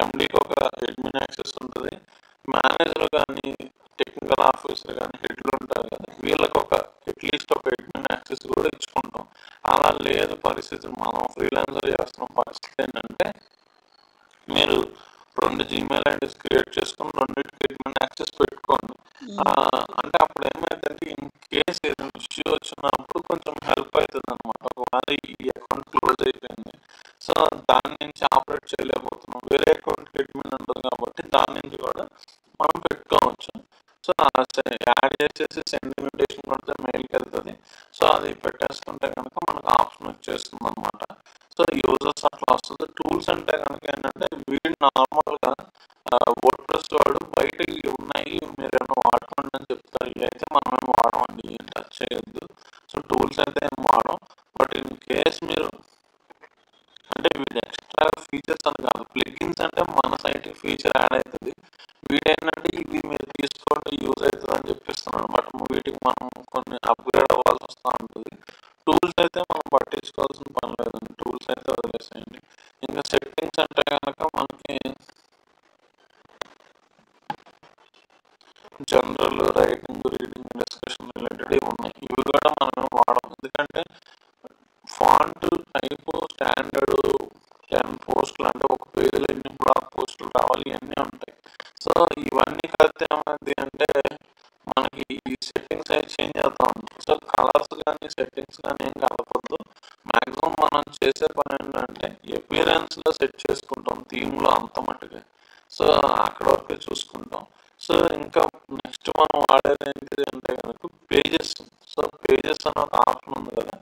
ఎండీకి ఒక అడ్మిన్ యాక్సెస్ ఉంటుంది, మేనేజర్ కానీ టెక్నికల్ ఆఫీసర్ కానీ హెడ్లు ఉంటారు కదా, వీళ్ళకి ఒక అట్లీస్ట్ ఒక అడ్మిన్ యాక్సెస్ కూడా ఇచ్చుకుంటాం. అలా లేదు పరిస్థితి, మనం ఫ్రీలాన్సర్ చేస్తున్న పరిస్థితి ఏంటంటే మీరు 2 జీమెయిల్ ఐడీస్ క్రియేట్ చేసుకుని రెండింటికి అడ్మిన్ యాక్సెస్ పెట్టుకోండి. అంటే అప్పుడు ఏమైందంటే ఇన్ కేస్ ఏదైనా ఇష్యూ వచ్చినప్పుడు కొంచెం హెల్ప్ అవుతుంది అనమాట. ఒకవేళ ఈ అకౌంట్ క్లోజ్ అయిపోయింది, సో దాని నుంచి ఆపరేట్ చేయలేకపోతున్నాం, వేరే అకౌంట్కి అడ్మిన్ ఉంటుంది కాబట్టి దాని నుంచి కూడా మనం పెట్టుకోవచ్చు. సో యాడ్ చేసేసి సెండ్ ఇన్విటేషన్ కొడితే మెయిల్కి వెళ్తుంది. సో అది పెట్టేసుకుంటే కనుక మనకు ఆప్షన్ వచ్చేస్తుంది అనమాట. సో యూజర్స్ అట్లా వస్తుంది. టూల్స్ అంటే కనుక ఏంటంటే వీడు నార్మల్గా వర్డ్ప్రెస్ వాడు బయట ఇవి ఉన్నాయి మీరు ఏమైనా వాడుకోండి అని చెప్తారు. ఇవి అయితే మనం ఏం వాడమండి, ఏం టచ్ చేయొద్దు. సో టూల్స్ అయితే ఏం వాడం. బట్ ఇన్ కేస్ మీరు అంటే వీడు ఎక్స్ట్రా ఫీచర్స్ అని కాదు, ప్లగిన్స్ అంటే మన సైట్ ఫీచర్ యాడ్ అవుతుంది. వీడేంటంటే ఇవి మీరు తీసుకోండి యూజ్ అవుతుంది అని చెప్పిస్తున్నాడు. బట్ వీటికి మనం కొన్ని అప్గ్రేడ్ అవ్వాల్సి వస్తూ ఉంటుంది. టూల్స్ అయితే మనం పట్టించుకోవాల్సిన పని లేదండి, టూల్స్ అయితే వదిలేసేయండి. ఇంకా సెట్టింగ్స్ అంటే కనుక మనకి general, writing, reading, discussion related ఉన్నాయి. ఇవి కూడా మనం వాడం. ఎందుకంటే ఫాంట్ టైపు స్టాండర్డ్ 10 పోస్టులు అంటే ఒక పేజీలో ఎన్ని బ్లాక్ పోస్టులు రావాలి ఇవన్నీ ఉంటాయి. సో ఇవన్నీ కలిపితే ఏమైంది అంటే మనకి ఈ సెట్టింగ్స్ అయితే చేంజ్ అవుతా ఉంటాయి. సో కలర్స్ కానీ సెట్టింగ్స్ కానీ ఏం కలపద్దు. మ్యాక్సిమం మనం చేసే పని ఏంటంటే అపియరెన్స్లో సెట్ చేసుకుంటాం, థీమ్లో అంత మట్టుగా. సో అక్కడ వరకే చూసుకుంటాం. సో ఇంకా నెక్స్ట్ మనం వాడేది ఏంటిది అంటే కనుక పేజెస్. సో పేజెస్ అనే ఒక ఆప్షన్ ఉంది కదా,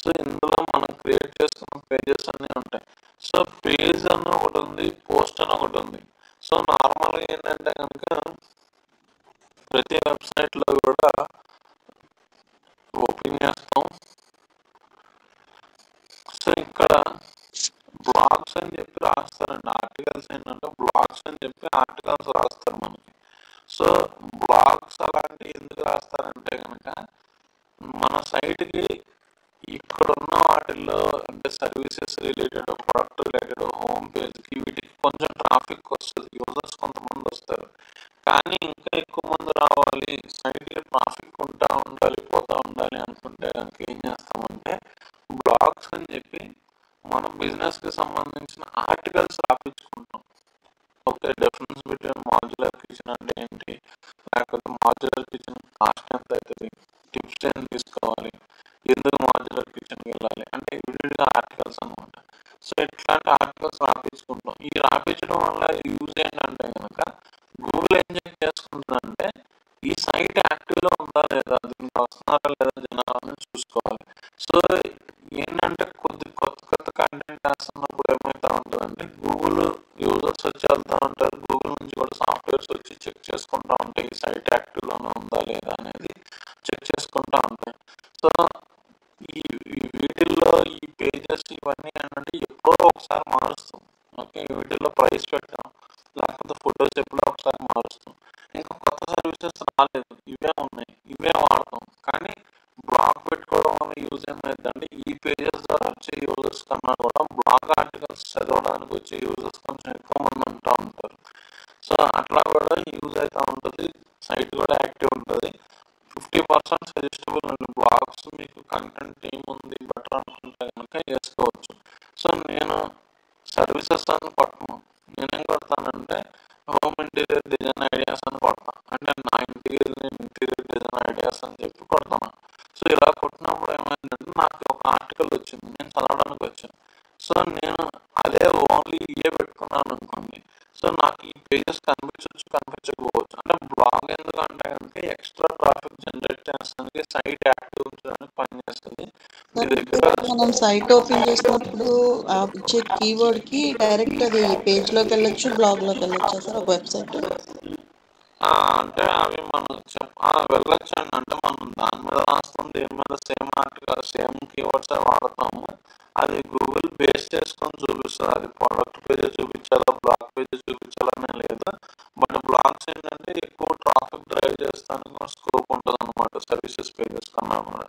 సో ఇందులో మనం క్రియేట్ చేసుకున్న పేజెస్ అన్నీ ఉంటాయి. సో పేజ్ అని ఒకటి ఉంది, పోస్ట్ అని ఒకటి ఉంది. సో నార్మల్గా ఏంటంటే కనుక ప్రతి వెబ్సైట్లో కూడా ఓపెన్ చేస్తాం. సో ఇక్కడ బ్లాగ్స్ అని చెప్పి రాస్తారండి, ఆర్టికల్స్ ఏంటంటే బ్లాగ్స్ అని చెప్పి ఆర్టికల్స్ రాస్తారు మనకి. సో బ్లాగ్స్ అలాంటివి ఎందుకు రాస్తారంటే కనుక మన సైట్కి ఇక్కడున్న వాటిల్లో అంటే services related, product related, home పేజ్కి వీటికి కొంచెం ట్రాఫిక్ వస్తుంది, యూజర్స్ కొంతమంది వస్తారు. కానీ ఇంకా ఎక్కువ మంది రావాలి, సైట్కి ట్రాఫిక్ ఉంటా ఉండాలి, పోతూ ఉండాలి అనుకుంటే కనుక ఏం చేస్తామంటే బ్లాగ్స్ అని చెప్పి మనం బిజినెస్కి సంబంధించిన ఆర్టికల్స్ రాపించుకుంటాం. Okay, difference between modular kitchen అంటే ఏంటి, లేకపోతే మాడ్యులర్ కిచెన్ కాస్ట్ ఎంత అవుతుంది, టిప్స్ ఏం తీసుకోవాలి, ఎందుకు మాడ్యులర్ కిచెన్కి వెళ్ళాలి అంటే విడివిడిగా ఆర్టికల్స్ అనమాట. సో ఇట్లాంటి ఆర్టికల్స్ రాపించుకుంటాం. ఈ రాపించడం వల్ల యూజ్ ఏంటంటే కనుక గూగుల్ ఏం చెక్ చేసుకుంటుందంటే ఈ సైట్ యాక్టివ్లో ఉందా లేదా, దీనికి వస్తున్నారా లేదా జనాలని చూసుకోవాలి. సో ఏంటంటే కొద్ది కొత్త కంటెంట్ వేస్తున్నప్పుడు ఏమవుతా ఉంటుందంటే గూగుల్ యూజర్స్ వచ్చి వెళ్తూ ఉంటారు, గూగుల్ నుంచి కూడా సాఫ్ట్వేర్స్ వచ్చి చెక్ చేసుకుంటూ ఉంటాయి ఈ సైట్ యాక్టివ్లోనే ఉందా లేదా అనేది చెక్ చేసుకుంటూ ఉంటాయి. సో ఈ వీటిల్లో ఈ పేజెస్ ఇవన్నీ ఏంటంటే ఎప్పుడో ఒకసారి మారుస్తాం. ఓకే, వీటిల్లో ప్రైస్ పెట్టాం, లేకపోతే ఫొటోస్ ఎప్పుడో ఒకసారి మారుస్తాం. ఇంకా కొత్త సర్వీసెస్ రాలేదు, ఇవే ఉన్నాయి, ఇవే వాడతాం. కానీ బ్లాగ్ పెట్టుకోవడం వల్ల యూజ్ ఏమైందంటే ఈ పేజెస్ ద్వారా వచ్చే యూజర్స్ కన్నా కూడా బ్లాగ్ ఆర్టికల్స్ చదవడానికి వచ్చే యూజర్స్ కొంచెం ఎక్కువ మంది ఉంటూ ఉంటారు. సో అట్లా కూడా యూజ్ అవుతూ ఉంటుంది, సైట్ కూడా యాక్టివ్ ఉంటుంది. 50% సజెస్టబుల్ అండి. బ్లాగ్స్ మీకు కంటెంట్ టీమ్ ఉంది బెటర్ అనుకుంటే కనుక చేసుకోవచ్చు. సో నేను సర్వీసెస్ అని కొట్టను, నేనేం కొడతానంటే హోమ్ ఇంటీరియర్ డిజైన్ ఐడియాస్ అని కొడతాను. అంటే నా ఇంటీరియర్ డిజైన్ ఐడియాస్ అని చెప్పి కొడతాను. సో ఇలా కొట్టినప్పుడు ఏమైందంటే నాకు ఒక ఆర్టికల్ వచ్చింది, నేను చదవడానికి వచ్చాను. సో నేను అదే ఓన్లీ ఇవే పెట్టుకున్నాను అనుకోండి, సో నాకు ఈ పేజెస్ కనిపించవచ్చు కనిపించకపోవచ్చు. అంటే బ్లాగ్ ఎందుకంటే కనుక ఎక్స్ట్రా ట్రాఫిక్ జనరేట్ చేస్తానికి, సైట్ యాక్టివ్ ఉంచడానికి పనిచేస్తుంది. మీ దగ్గర మనం సైట్ ఓపెన్ చేసినప్పుడు ఇచ్చే కీవర్డ్ కి డైరెక్ట్ అది పేజ్ లోకి వెళ్ళొచ్చు, బ్లాగ్ లోకి వెళ్ళొచ్చా సార్ ఒక వెబ్సైట్? అంటే అవి మనం వెళ్ళొచ్చండి. అంటే మనం దాని మీద రాస్తాం, దేని మీద సేమ్ ఆర్టికల్ సేమ్ కీవర్డ్స్ వాడతాము. అది గూగుల్ బేస్ చేసుకొని చూపిస్తుంది. అది ప్రొడక్ట్ పేజ్ చూపించాలా బ్లాగ్ పేజ్ చూపించాలనే లేదు. బట్ బ్లాగ్స్ ఏంటంటే ఎక్కువ ట్రాఫిక్ డ్రైవ్ చేస్తానికి స్కోప్ ఉంటుంది అనమాట సర్వీసెస్ పేజెస్ కన్నా కూడా.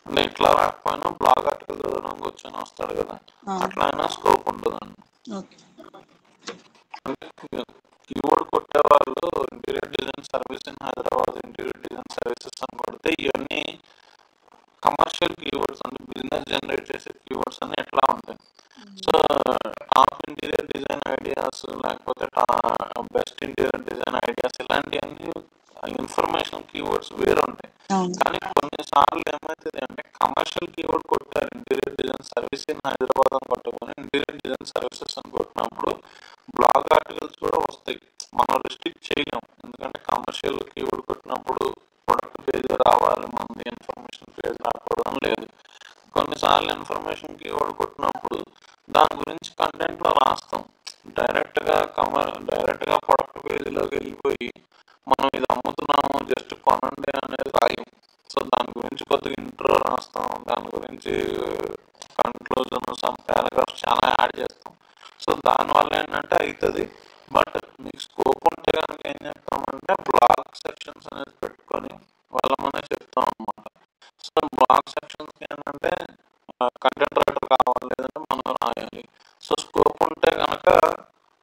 అంటే ఇట్లా రాకపోయినా బ్లాగ్ ఆర్టికల్ చదవడానికి వచ్చాను వస్తాడు కదా, అట్లా అయినా స్కోప్ ఉంటుందండి. కీబోర్డ్ కొట్టే వాళ్ళు interior design service in Hyderabad interior design services అని కొడితే ఇవన్నీ కమర్షియల్ కీవర్డ్స్ అంటే బిజినెస్ జనరేట్ చేసే కీవర్డ్స్ అన్ని ఎట్లా ఉంటాయి. So top interior design ideas లేకపోతే బెస్ట్ ఇంటీరియర్ డిజైన్ ఐడియాస్ ఇలాంటివన్నీ ఇన్ఫర్మేషన్ కీవర్డ్స్ వేరు ఉంటాయి. కానీ కొన్నిసార్లు ఏమవుతుంది అంటే కమర్షియల్ కీవర్డ్ కొట్టారు interior design service in Hyderabad అని కొట్టుకొని ఇంటీరియర్ డిజైన్ సర్వీసెస్ అని కొట్టినప్పుడు బ్లాగ్ ఆర్టికల్స్ కూడా వస్తాయి. మనం రిస్ట్రిక్ట్ చేయలేం, ఎందుకంటే కమర్షియల్ కీవర్డ్ కొట్టినప్పుడు ప్రొడక్ట్ పేజ్ రావాలి, మంది ఇన్ఫర్మేషన్ పేజ్ రాకూడదని లేదు. కొన్నిసార్లు ఇన్ఫర్మేషన్ కీవర్డ్ కొట్టినప్పుడు దాని గురించి కంటెంట్లో రాస్తాం. డైరెక్ట్గా ప్రొడక్ట్ పేజీలోకి వెళ్ళిపోయి మనం ఇది అమ్ముతున్నాము జస్ట్ కొనండి అనేది రాయం. సో దాని గురించి కొద్దిగా ఇంట్రో రాస్తాం, దాని గురించి కన్క్లూజన్ సమ్ పారాగ్రాఫ్స్ చాలా యాడ్ చేస్తాం. సో దానివల్ల ఏంటంటే అవుతుంది. బట్ మీకు స్కోప్ ఉంటే కనుక ఏం చెప్తామంటే బ్లాగ్ సెక్షన్స్ అనేది పెట్టుకొని వెళ్ళమనే చెప్తాం అనమాట. సో బ్లాగ్ సెక్షన్స్కి ఏంటంటే కంటెంట్ రైటర్ కావాలి, లేదంటే మనం రాయాలి. సో స్కోప్ ఉంటే కనుక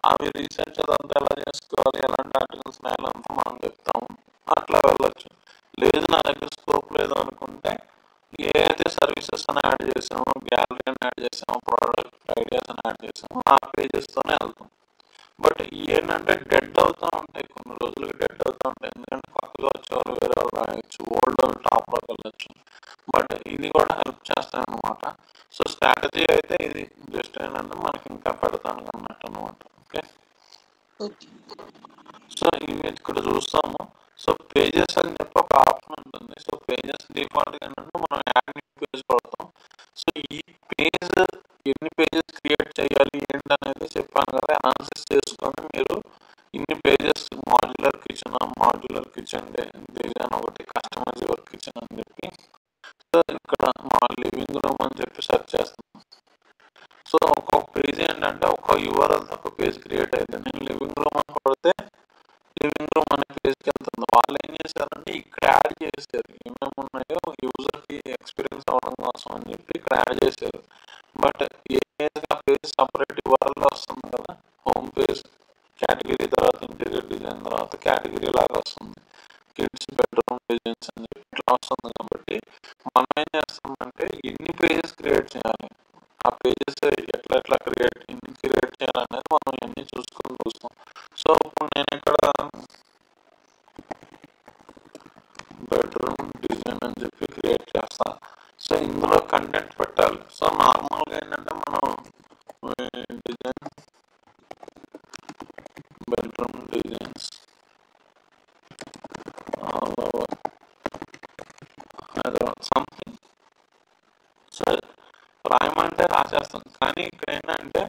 అవి రీసెర్చ్ అదంతా ఎలా చేసుకోవాలి, ఎలాంటి ఆర్టికల్స్ రాయాలంతా మనం చెప్తాము, అట్లా వెళ్ళొచ్చు. లేదు నా దగ్గర స్కోప్ లేదు అనుకుంటే ఏ అయితే సర్వీసెస్ అని యాడ్ చేసామో, గ్యాలరీ అని యాడ్ చేసామో, ప్రోడక్ట్ ఐడియాస్ అని యాడ్ చేసామో ఆ పేజెస్తోనే వెళ్తాం. బట్ ఏంటంటే డెడ్ అవుతూ ఉంటాయి, కొన్ని రోజులకి డెడ్ అవుతూ ఉంటాయి. ఎందుకంటే కొత్తగా వచ్చేవారు వేరే వాళ్ళు రాయొచ్చు, ఓల్డ్ వాళ్ళు టాప్లోకి వెళ్ళచ్చు. బట్ ఇది కూడా హెల్ప్ చేస్తాయి అనమాట. సో స్ట్రాటజీ అయితే ఇది జస్ట్ ఏంటంటే మనకి ఇంకా పెడతాను అన్నట్టు అనమాట. ఓకే, సో ఇవి ఇక్కడ చూస్తాము. సో పేజెస్ అని చెప్పి ఒక ఆప్షన్ ఉంటుంది. సో పేజెస్ డిఫాల్ట్ ఏంటంటే మనం యాడ్ న్యూ పేజ్ కొడతాం. సో ఈ పేజ్ ఎన్ని పేజెస్ క్రియేట్ చేయాలి ఏంటి అనేది చెప్పాను కదా, అనాలిసిస్ చేసుకొని మీరు ఇన్ని పేజెస్ మాడ్యులర్ కిచెన్ డిజైన్ ఒకటి, కస్టమైజ్ యువర్ కిచెన్ అని చెప్పి సో ఇక్కడ మా లివింగ్ రూమ్ అని చెప్పి సెర్చ్ చేస్తాం. సో ఒక్కొక్క పేజ్ ఏంటంటే ఒక యూఆర్ఎల్ ఒక పేజ్ క్రియేట్ అయింది. నేను లివింగ్ రూమ్ అని కొడితే లివింగ్ రూమ్ అనే పేజ్కి వెళ్తుంది. వాళ్ళు ఏం చేశారంటే ఇక్కడ యాడ్ చేశారు ఏమేమి ఉన్నాయో యూజర్కి ఎక్స్పీరియన్స్ అవ్వడం కోసం అని చెప్పి ఇక్కడ యాడ్ చేశారు. But A page separate URL వస్తుంది కదా, హోమ్ పేజ్ కేటగిరీ తర్వాత ఇంటీరియర్ డిజైన్ తర్వాత కేటగిరీ లాగా వస్తుంది, కిడ్స్ బెడ్రూమ్ డిజైన్స్ అని చెప్పి ఇట్లా వస్తుంది. కాబట్టి మనం ఏం చేస్తామంటే ఎన్ని పేజెస్ క్రియేట్ చేయాలి, ఆ పేజెస్ ఎట్లా క్రియేట్ చేయాలనేది మనం ఇవన్నీ చూస్తాం. సో ఇప్పుడు నేను ఇక్కడ బెడ్రూమ్ డిజైన్ అని చెప్పి క్రియేట్ చేస్తాను. సో ఇందులో కంటెంట్ పెట్టాలి. సో నార్మల్గా ఏంటంటే మనం design bedroom designs all over Hyderabad something so రాయమంటే రాసేస్తాం. కానీ ఇక్కడ ఏంటంటే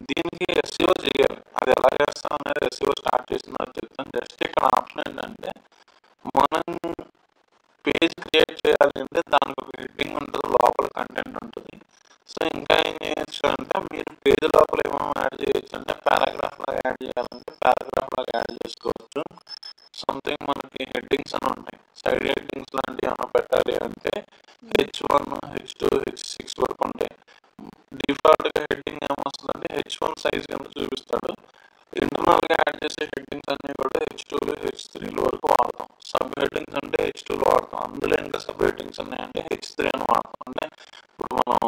దీనికి ఎస్ఈఓ చేయాలి. అది ఎలా చేస్తాం అనేది ఎస్ఈఓ స్టార్ట్ చేసిన చెప్తాను. జస్ట్ ఇక్కడ ఆప్షన్ ఏంటంటే మనం పేజ్ క్రియేట్ చేయాలి అంటే దానికి ఒక హెడ్డింగ్ ఉంటుంది, లోపల కంటెంట్ ఉంటుంది. సో ఇంకా ఏం చేయొచ్చు అంటే మీరు పేజ్ లోపల ఏమేమి యాడ్ చేయొచ్చు అంటే పారాగ్రాఫ్ లాగా యాడ్ చేయాలంటే పారాగ్రాఫ్ లాగా యాడ్ చేసుకోవచ్చు. సంథింగ్ మనకి హెడ్డింగ్స్ అని ఉంటాయి, సైడ్ హెడ్డింగ్స్ లాంటివి ఏమైనా పెట్టాలి అంటే H1, H2, H6 వరకు ఉంటాయి. డిఫాల్ట్గా హెడ్డింగ్ ఏమొస్తుందంటే H1 సైజ్ కింద చూపిస్తాడు. ఇంటర్నల్గా యాడ్ చేసే హెడ్డింగ్స్ అన్ని కూడా H2, H3 వరకు వాడతాం. సబ్ హెడ్డింగ్స్ అంటే H2 వాడతాం. అందులో ఇంకా సబ్ హెడ్డింగ్స్ ఉన్నాయంటే H3 అని వాడతాం. అంటే ఇప్పుడు మనం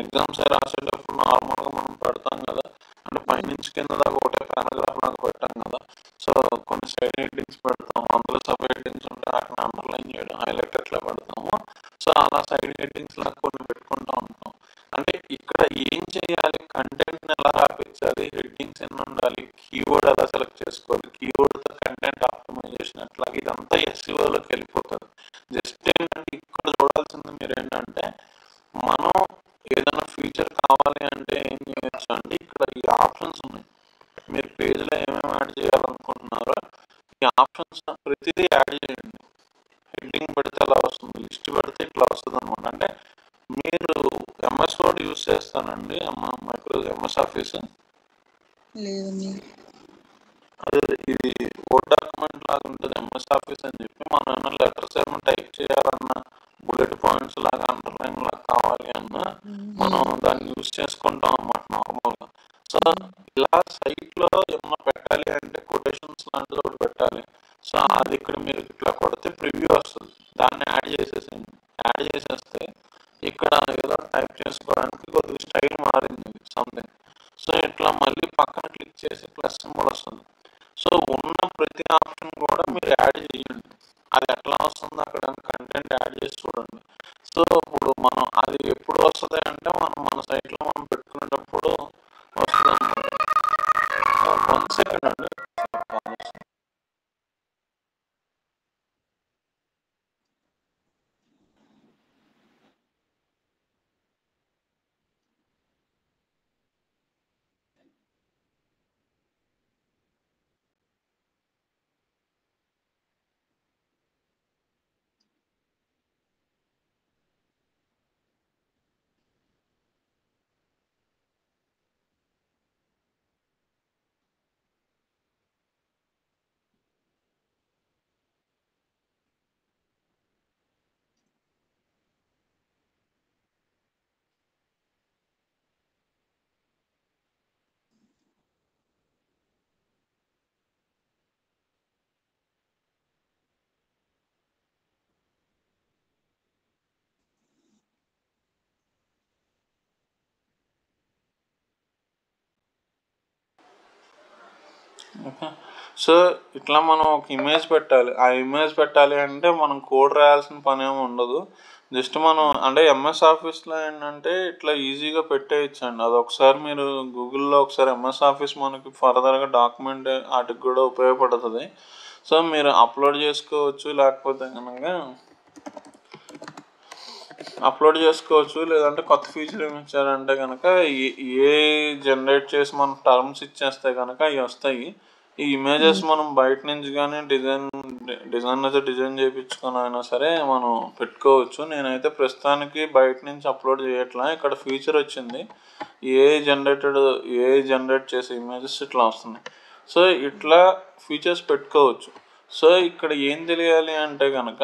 ఎగ్జామ్స్ రాసేటప్పుడు నార్మల్గా మనం పెడతాం కదా, అంటే పైనుంచి కింద దాకా ఒకటే పారాగ్రాఫ్ లాగా పెట్టాం కదా. సో కొన్ని సైడ్ హెడ్డింగ్స్ పెడతాము, అందులో సబ్ హెడ్డింగ్స్ ఉంటే వాటిని అండర్లైన్ చేయడం, హైలైట్ ఎట్లా పెడతాము. సో అలా సైడ్ హెడ్డింగ్స్ లాగా కొన్ని పెట్టుకుంటూ ఉంటాం. అంటే ఇక్కడ ఏం చేయాలి, కంటెంట్ని ఎలా రాపించాలి, హెడ్డింగ్స్ ఎన్ని ఉండాలి, కీవర్డ్ ఎలా సెలెక్ట్ చేసుకోవాలి, కీవర్డ్తో కంటెంట్ ఆప్టిమైజేషన్ ఎట్లా, ఇదంతా ఎస్ఈఓలోకి వెళ్ళిపోతుంది. జస్ట్ ఏంటంటే ఇక్కడ చూడాల్సింది మీరు ఏంటంటే మనం ఏదైనా ఫీచర్ కావాలి అంటే ఏం చేయొచ్చు అంటే ఇక్కడ ఈ ఆప్షన్స్ ఉన్నాయి. మీరు పేజ్లో ఏమేమి యాడ్ చేయాలనుకుంటున్నారో ఈ ఆప్షన్స్ ప్రతిదీ యాడ్ చేయండి. హెడ్డింగ్ పెడితే అలా వస్తుంది, లిస్ట్ పెడితే ఇట్లా వస్తుంది అనమాట. అంటే మీరు ఎంఎస్ వర్డ్ యూజ్ చేస్తానండి, ఎంఎస్ ఆఫీస్ లేదండి. అదే ఇది వర్డ్ డాక్యుమెంట్ లాగా ఉంటుంది ఎంఎస్ ఆఫీస్ అని చెప్పి మనం ఏమైనా లెటర్స్ ఏమైనా టైప్ చేయాలన్నా బుల్లెట్ పాయింట్స్ లాగా అండర్లైన్ లాగా కావాలి అన్నా మనం దాన్ని యూజ్ చేసుకుంటాం అన్నమాట నార్మల్గా. సో ఇలా సైట్లో ఏమన్నా పెట్టాలి అంటే కొటేషన్స్ లాంటిది ఒకటి పెట్టాలి. సో అది ఇక్కడ మీరు ఇట్లా కొడితే ప్రివ్యూ వస్తుంది, దాన్ని యాడ్ చేసేసేయండి. యాడ్ చేసేస్తే ఇక్కడ ఏదో టైప్ చేసుకోవడానికి కొద్దిగా స్టైల్ మారింది సంథింగ్. సో ఇట్లా మళ్ళీ పక్కన క్లిక్ చేసి ప్లస్ సింబల్ వస్తుంది. సో ఉన్న ప్రతి ఆప్షన్ కూడా మీరు యాడ్ చేయండి. అది ఎట్లా వస్తుందో అక్కడ కంటెంట్ యాడ్ చేసి చూడండి. సో ఇప్పుడు మనం అది ఎప్పుడు వస్తుంది అంటే మన సైట్లో మనం పెట్టుకునేటప్పుడు వస్తుంది అనమాట. 1 సెకండ్ అండి. సో ఇట్లా మనం ఒక ఇమేజ్ పెట్టాలి. ఆ ఇమేజ్ పెట్టాలి అంటే మనం కోడ్ రాయాల్సిన పని ఏమి ఉండదు. జస్ట్ మనం అంటే ఎంఎస్ ఆఫీస్లో ఏంటంటే ఇట్లా ఈజీగా పెట్టేయచ్చు అండి. అది ఒకసారి మీరు గూగుల్లో ఒకసారి ఎంఎస్ ఆఫీస్ మనకి ఫర్దర్గా డాక్యుమెంట్ వాటికి కూడా ఉపయోగపడుతుంది. సో మీరు అప్లోడ్ చేసుకోవచ్చు, లేకపోతే కనుక లేదంటే కొత్త ఫీచర్ ఏమి ఇచ్చారంటే కనుక ఏ జనరేట్ చేసి మనం టర్మ్స్ ఇచ్చేస్తే కనుక అవి వస్తాయి. ఈ ఇమేజెస్ మనం బయట నుంచి కానీ డిజైన్ అయితే డిజైన్ చేయించుకొని అయినా సరే మనం పెట్టుకోవచ్చు. నేనైతే ప్రస్తుతానికి బయట నుంచి అప్లోడ్ చేయట్లా. ఇక్కడ ఫీచర్ వచ్చింది, ఏ జనరేట్ చేసే ఇమేజెస్ ఇట్లా వస్తున్నాయి. సో ఇట్లా ఫీచర్స్ పెట్టుకోవచ్చు. సో ఇక్కడ ఏం తెలియాలి అంటే కనుక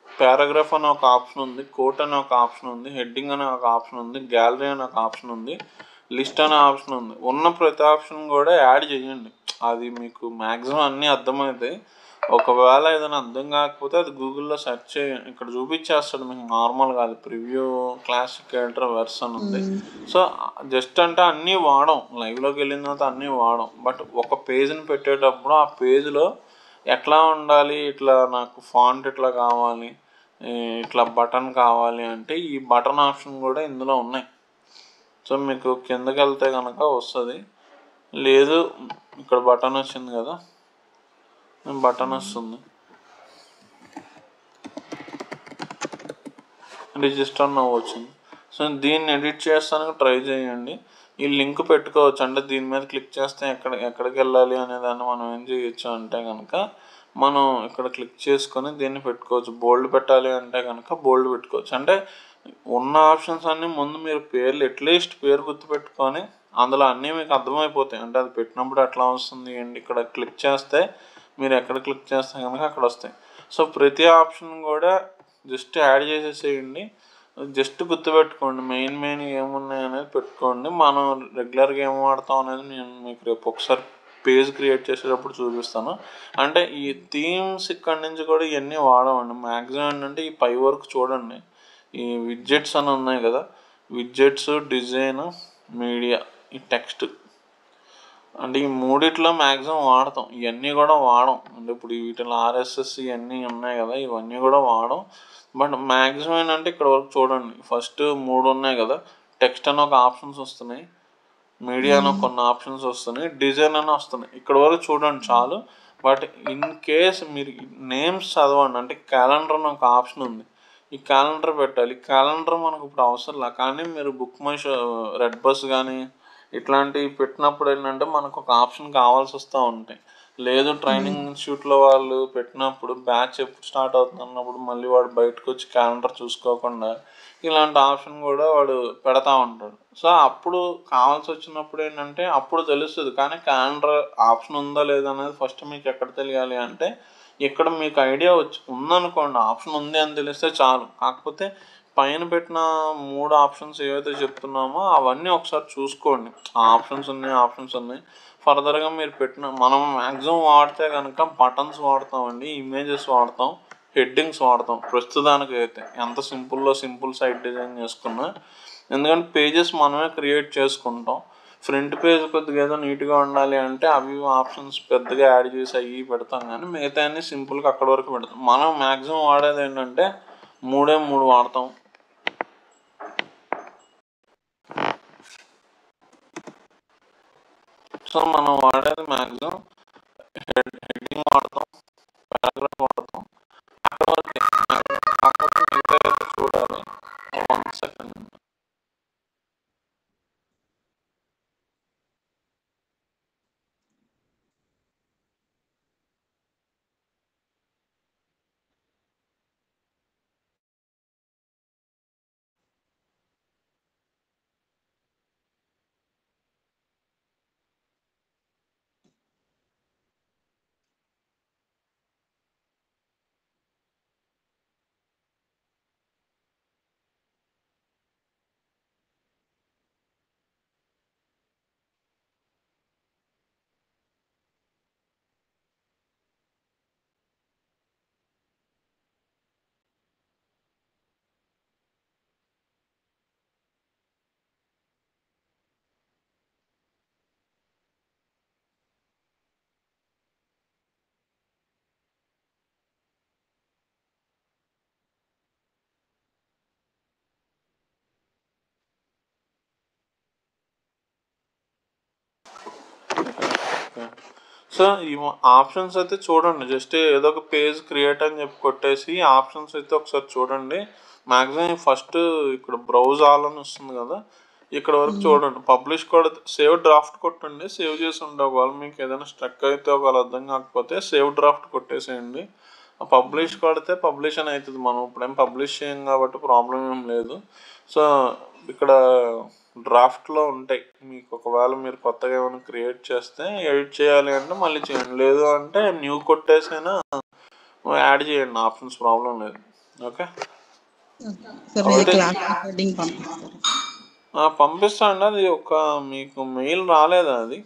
పారాగ్రాఫ్ అనే ఒక ఆప్షన్ ఉంది, కోట్ అనే ఒక ఆప్షన్ ఉంది, హెడ్డింగ్ అనే ఒక ఆప్షన్ ఉంది, గ్యాలరీ అనే ఒక ఆప్షన్ ఉంది, లిస్ట్ అనే ఆప్షన్ ఉంది. ఉన్న ప్రతి ఆప్షన్ కూడా యాడ్ చేయండి. అది మీకు మ్యాక్సిమం అన్నీ అర్థమవుతాయి. ఒకవేళ ఏదైనా అర్థం కాకపోతే అది గూగుల్లో సెర్చ్ చేయండి, ఇక్కడ చూపించేస్తాడు మీకు నార్మల్గా. అది ప్రివ్యూ క్లాసిక్ ఎడిటర్ వెర్షన్ ఉంది. సో జస్ట్ అంటే అన్నీ వాడం, లైవ్లోకి వెళ్ళిన తర్వాత అన్నీ వాడం. బట్ ఒక పేజ్ని పెట్టేటప్పుడు ఆ పేజ్లో ఎట్లా ఉండాలి, ఇట్లా నాకు ఫాంట్ ఇట్లా కావాలి, ఇట్లా బటన్ కావాలి అంటే ఈ బటన్ ఆప్షన్ కూడా ఇందులో ఉన్నాయి. సో మీకు కిందకి వెళ్తే కనుక వస్తుంది. లేదు ఇక్కడ బటన్ వచ్చింది కదా, బటన్ వస్తుంది, రిజిస్టర్ నవ్వు వచ్చింది. సో దీన్ని ఎడిట్ చేస్తానికి ట్రై చేయండి. ఈ లింక్ పెట్టుకోవచ్చు, అంటే దీని మీద క్లిక్ చేస్తే ఎక్కడికి వెళ్ళాలి అనేదాన్ని మనం ఏం చేయొచ్చు అంటే కనుక మనం ఇక్కడ క్లిక్ చేసుకొని దీన్ని పెట్టుకోవచ్చు. బోల్డ్ పెట్టాలి అంటే కనుక బోల్డ్ పెట్టుకోవచ్చు. అంటే ఉన్న ఆప్షన్స్ అన్నీ ముందు మీరు అట్లీస్ట్ పేరు గుర్తుపెట్టుకొని అందులో అన్నీ మీకు అర్థమైపోతాయి. అంటే అది పెట్టినప్పుడు ఎట్లా వస్తుంది అండి. ఇక్కడ క్లిక్ చేస్తే మీరు ఎక్కడ క్లిక్ చేస్తే కనుక అక్కడ వస్తాయి. సో ప్రతి ఆప్షన్ కూడా జస్ట్ యాడ్ చేసేసేయండి. జస్ట్ గుర్తుపెట్టుకోండి, మెయిన్ ఏమున్నాయి అనేది పెట్టుకోండి. మనం రెగ్యులర్గా ఏం వాడతాం అనేది నేను మీకు రేపు ఒకసారి పేజ్ క్రియేట్ చేసేటప్పుడు చూపిస్తాను. అంటే ఈ థీమ్స్ ఇక్కడ నుంచి కూడా ఇవన్నీ వాడమండి. మ్యాక్సిమం ఏంటంటే ఈ పై వరకు చూడండి, ఈ విడ్జెట్స్ అని ఉన్నాయి కదా, విడ్జెట్స్, డిజైన్, మీడియా, ఈ టెక్స్ట్, అంటే ఈ మూడిట్లో మ్యాక్సిమం వాడతాం. ఇవన్నీ కూడా వాడం. అంటే ఇప్పుడు వీటిలో ఆర్ఎస్ఎస్ ఇవన్నీ ఉన్నాయి కదా, ఇవన్నీ కూడా వాడం. బట్ మ్యాక్సిమం ఏంటంటే ఇక్కడ వరకు చూడండి. ఫస్ట్ 3 ఉన్నాయి కదా, టెక్స్ట్ అని ఒక ఆప్షన్స్ వస్తున్నాయి, మీడియా అని కొన్ని ఆప్షన్స్ వస్తున్నాయి, డిజైన్ అని వస్తున్నాయి. ఇక్కడ వరకు చూడండి చాలు. బట్ ఇన్ కేస్ మీరు నేమ్స్ చదవండి. అంటే క్యాలెండర్ అని ఒక ఆప్షన్ ఉంది, ఈ క్యాలెండర్ పెట్టాలి. క్యాలెండర్ మనకు ఇప్పుడు అవసరం లే, కానీ మీరు book my show, red bus కానీ ఇట్లాంటివి పెట్టినప్పుడు ఏంటంటే మనకు ఒక ఆప్షన్ కావాల్సి వస్తూ ఉంటాయి. లేదు ట్రైనింగ్ ఇన్స్టిట్యూట్లో వాళ్ళు పెట్టినప్పుడు బ్యాచ్ ఎప్పుడు స్టార్ట్ అవుతుంది అన్నప్పుడు మళ్ళీ వాడు బయటకు వచ్చి క్యాలెండర్ చూసుకోకుండా ఇలాంటి ఆప్షన్ కూడా వాడు పెడతా ఉంటాడు. సో అప్పుడు కావాల్సి వచ్చినప్పుడు ఏంటంటే అప్పుడు తెలుస్తుంది. కానీ క్యాలెండర్ ఆప్షన్ ఉందా లేదా అనేది ఫస్ట్ మీకు ఎక్కడ తెలియాలి అంటే ఇక్కడ మీకు ఐడియా ఉందనుకోండి, ఆప్షన్ ఉంది అని తెలిస్తే చాలు. కాకపోతే పైన పెట్టిన 3 ఆప్షన్స్ ఏవైతే చెప్తున్నామో అవన్నీ ఒకసారి చూసుకోండి. ఆప్షన్స్ ఉన్నాయి. ఫర్దర్గా మీరు మనం మ్యాక్సిమం వాడితే కనుక బటన్స్ వాడతామండి, ఇమేజెస్ వాడతాం, హెడ్డింగ్స్ వాడతాం ప్రస్తుతానికి అయితే. ఎంత సింపుల్ సైట్ డిజైన్ చేసుకున్నా, ఎందుకంటే పేజెస్ మనమే క్రియేట్ చేసుకుంటాం. ఫ్రంట్ పేజ్ కొద్దిగా ఏదో నీట్గా ఉండాలి అంటే అవి ఆప్షన్స్ పెద్దగా యాడ్ చేసి అవి పెడతాం, కానీ మిగతా అన్ని సింపుల్గా అక్కడ వరకు పెడతాం. మనం మ్యాక్సిమం వాడేది ఏంటంటే 3 వాడతాం. సో మనం వాడేది మ్యాక్సిమం హెడ్డింగ్ వాడతాం, పారాగ్రాఫ్ వాడతాం, అక్కడ వరకు. కాకపోతే మిగతా అయితే చూడాలి. 1 సెకండ్. సో ఈ ఆప్షన్స్ అయితే చూడండి. జస్ట్ ఏదో ఒక పేజ్ క్రియేట్ అని చెప్పి కొట్టేసి ఆప్షన్స్ అయితే ఒకసారి చూడండి. మ్యాక్సిమం ఫస్ట్ ఇక్కడ బ్రౌజ్ ఆల్ అని వస్తుంది కదా, ఇక్కడ వరకు చూడండి. పబ్లిష్ కూడా సేవ్ డ్రాఫ్ట్ కొట్టండి. సేవ్ చేసి ఉండే ఒకవేళ మీకు ఏదైనా స్ట్రక్ అయితే ఒకవేళ అర్థం కాకపోతే సేవ్ డ్రాఫ్ట్ కొట్టేసేయండి. పబ్లిష్ కొడితే పబ్లిష్ అని అవుతుంది. మనం ఇప్పుడేం పబ్లిష్ చేయం కాబట్టి ప్రాబ్లం ఏం లేదు. సో ఇక్కడ డ్రాఫ్ట్లో ఉంటాయి. మీకు ఒకవేళ మీరు కొత్తగా ఏమైనా క్రియేట్ చేస్తే ఎడిట్ చేయాలి అంటే మళ్ళీ చేయండి, లేదు అంటే న్యూ కొట్టేసైనా యాడ్ చేయండి, ఆప్షన్స్ ప్రాబ్లం లేదు. ఓకే, పంపిస్తా అండి. అది మీకు మెయిల్ రాలేదా? అది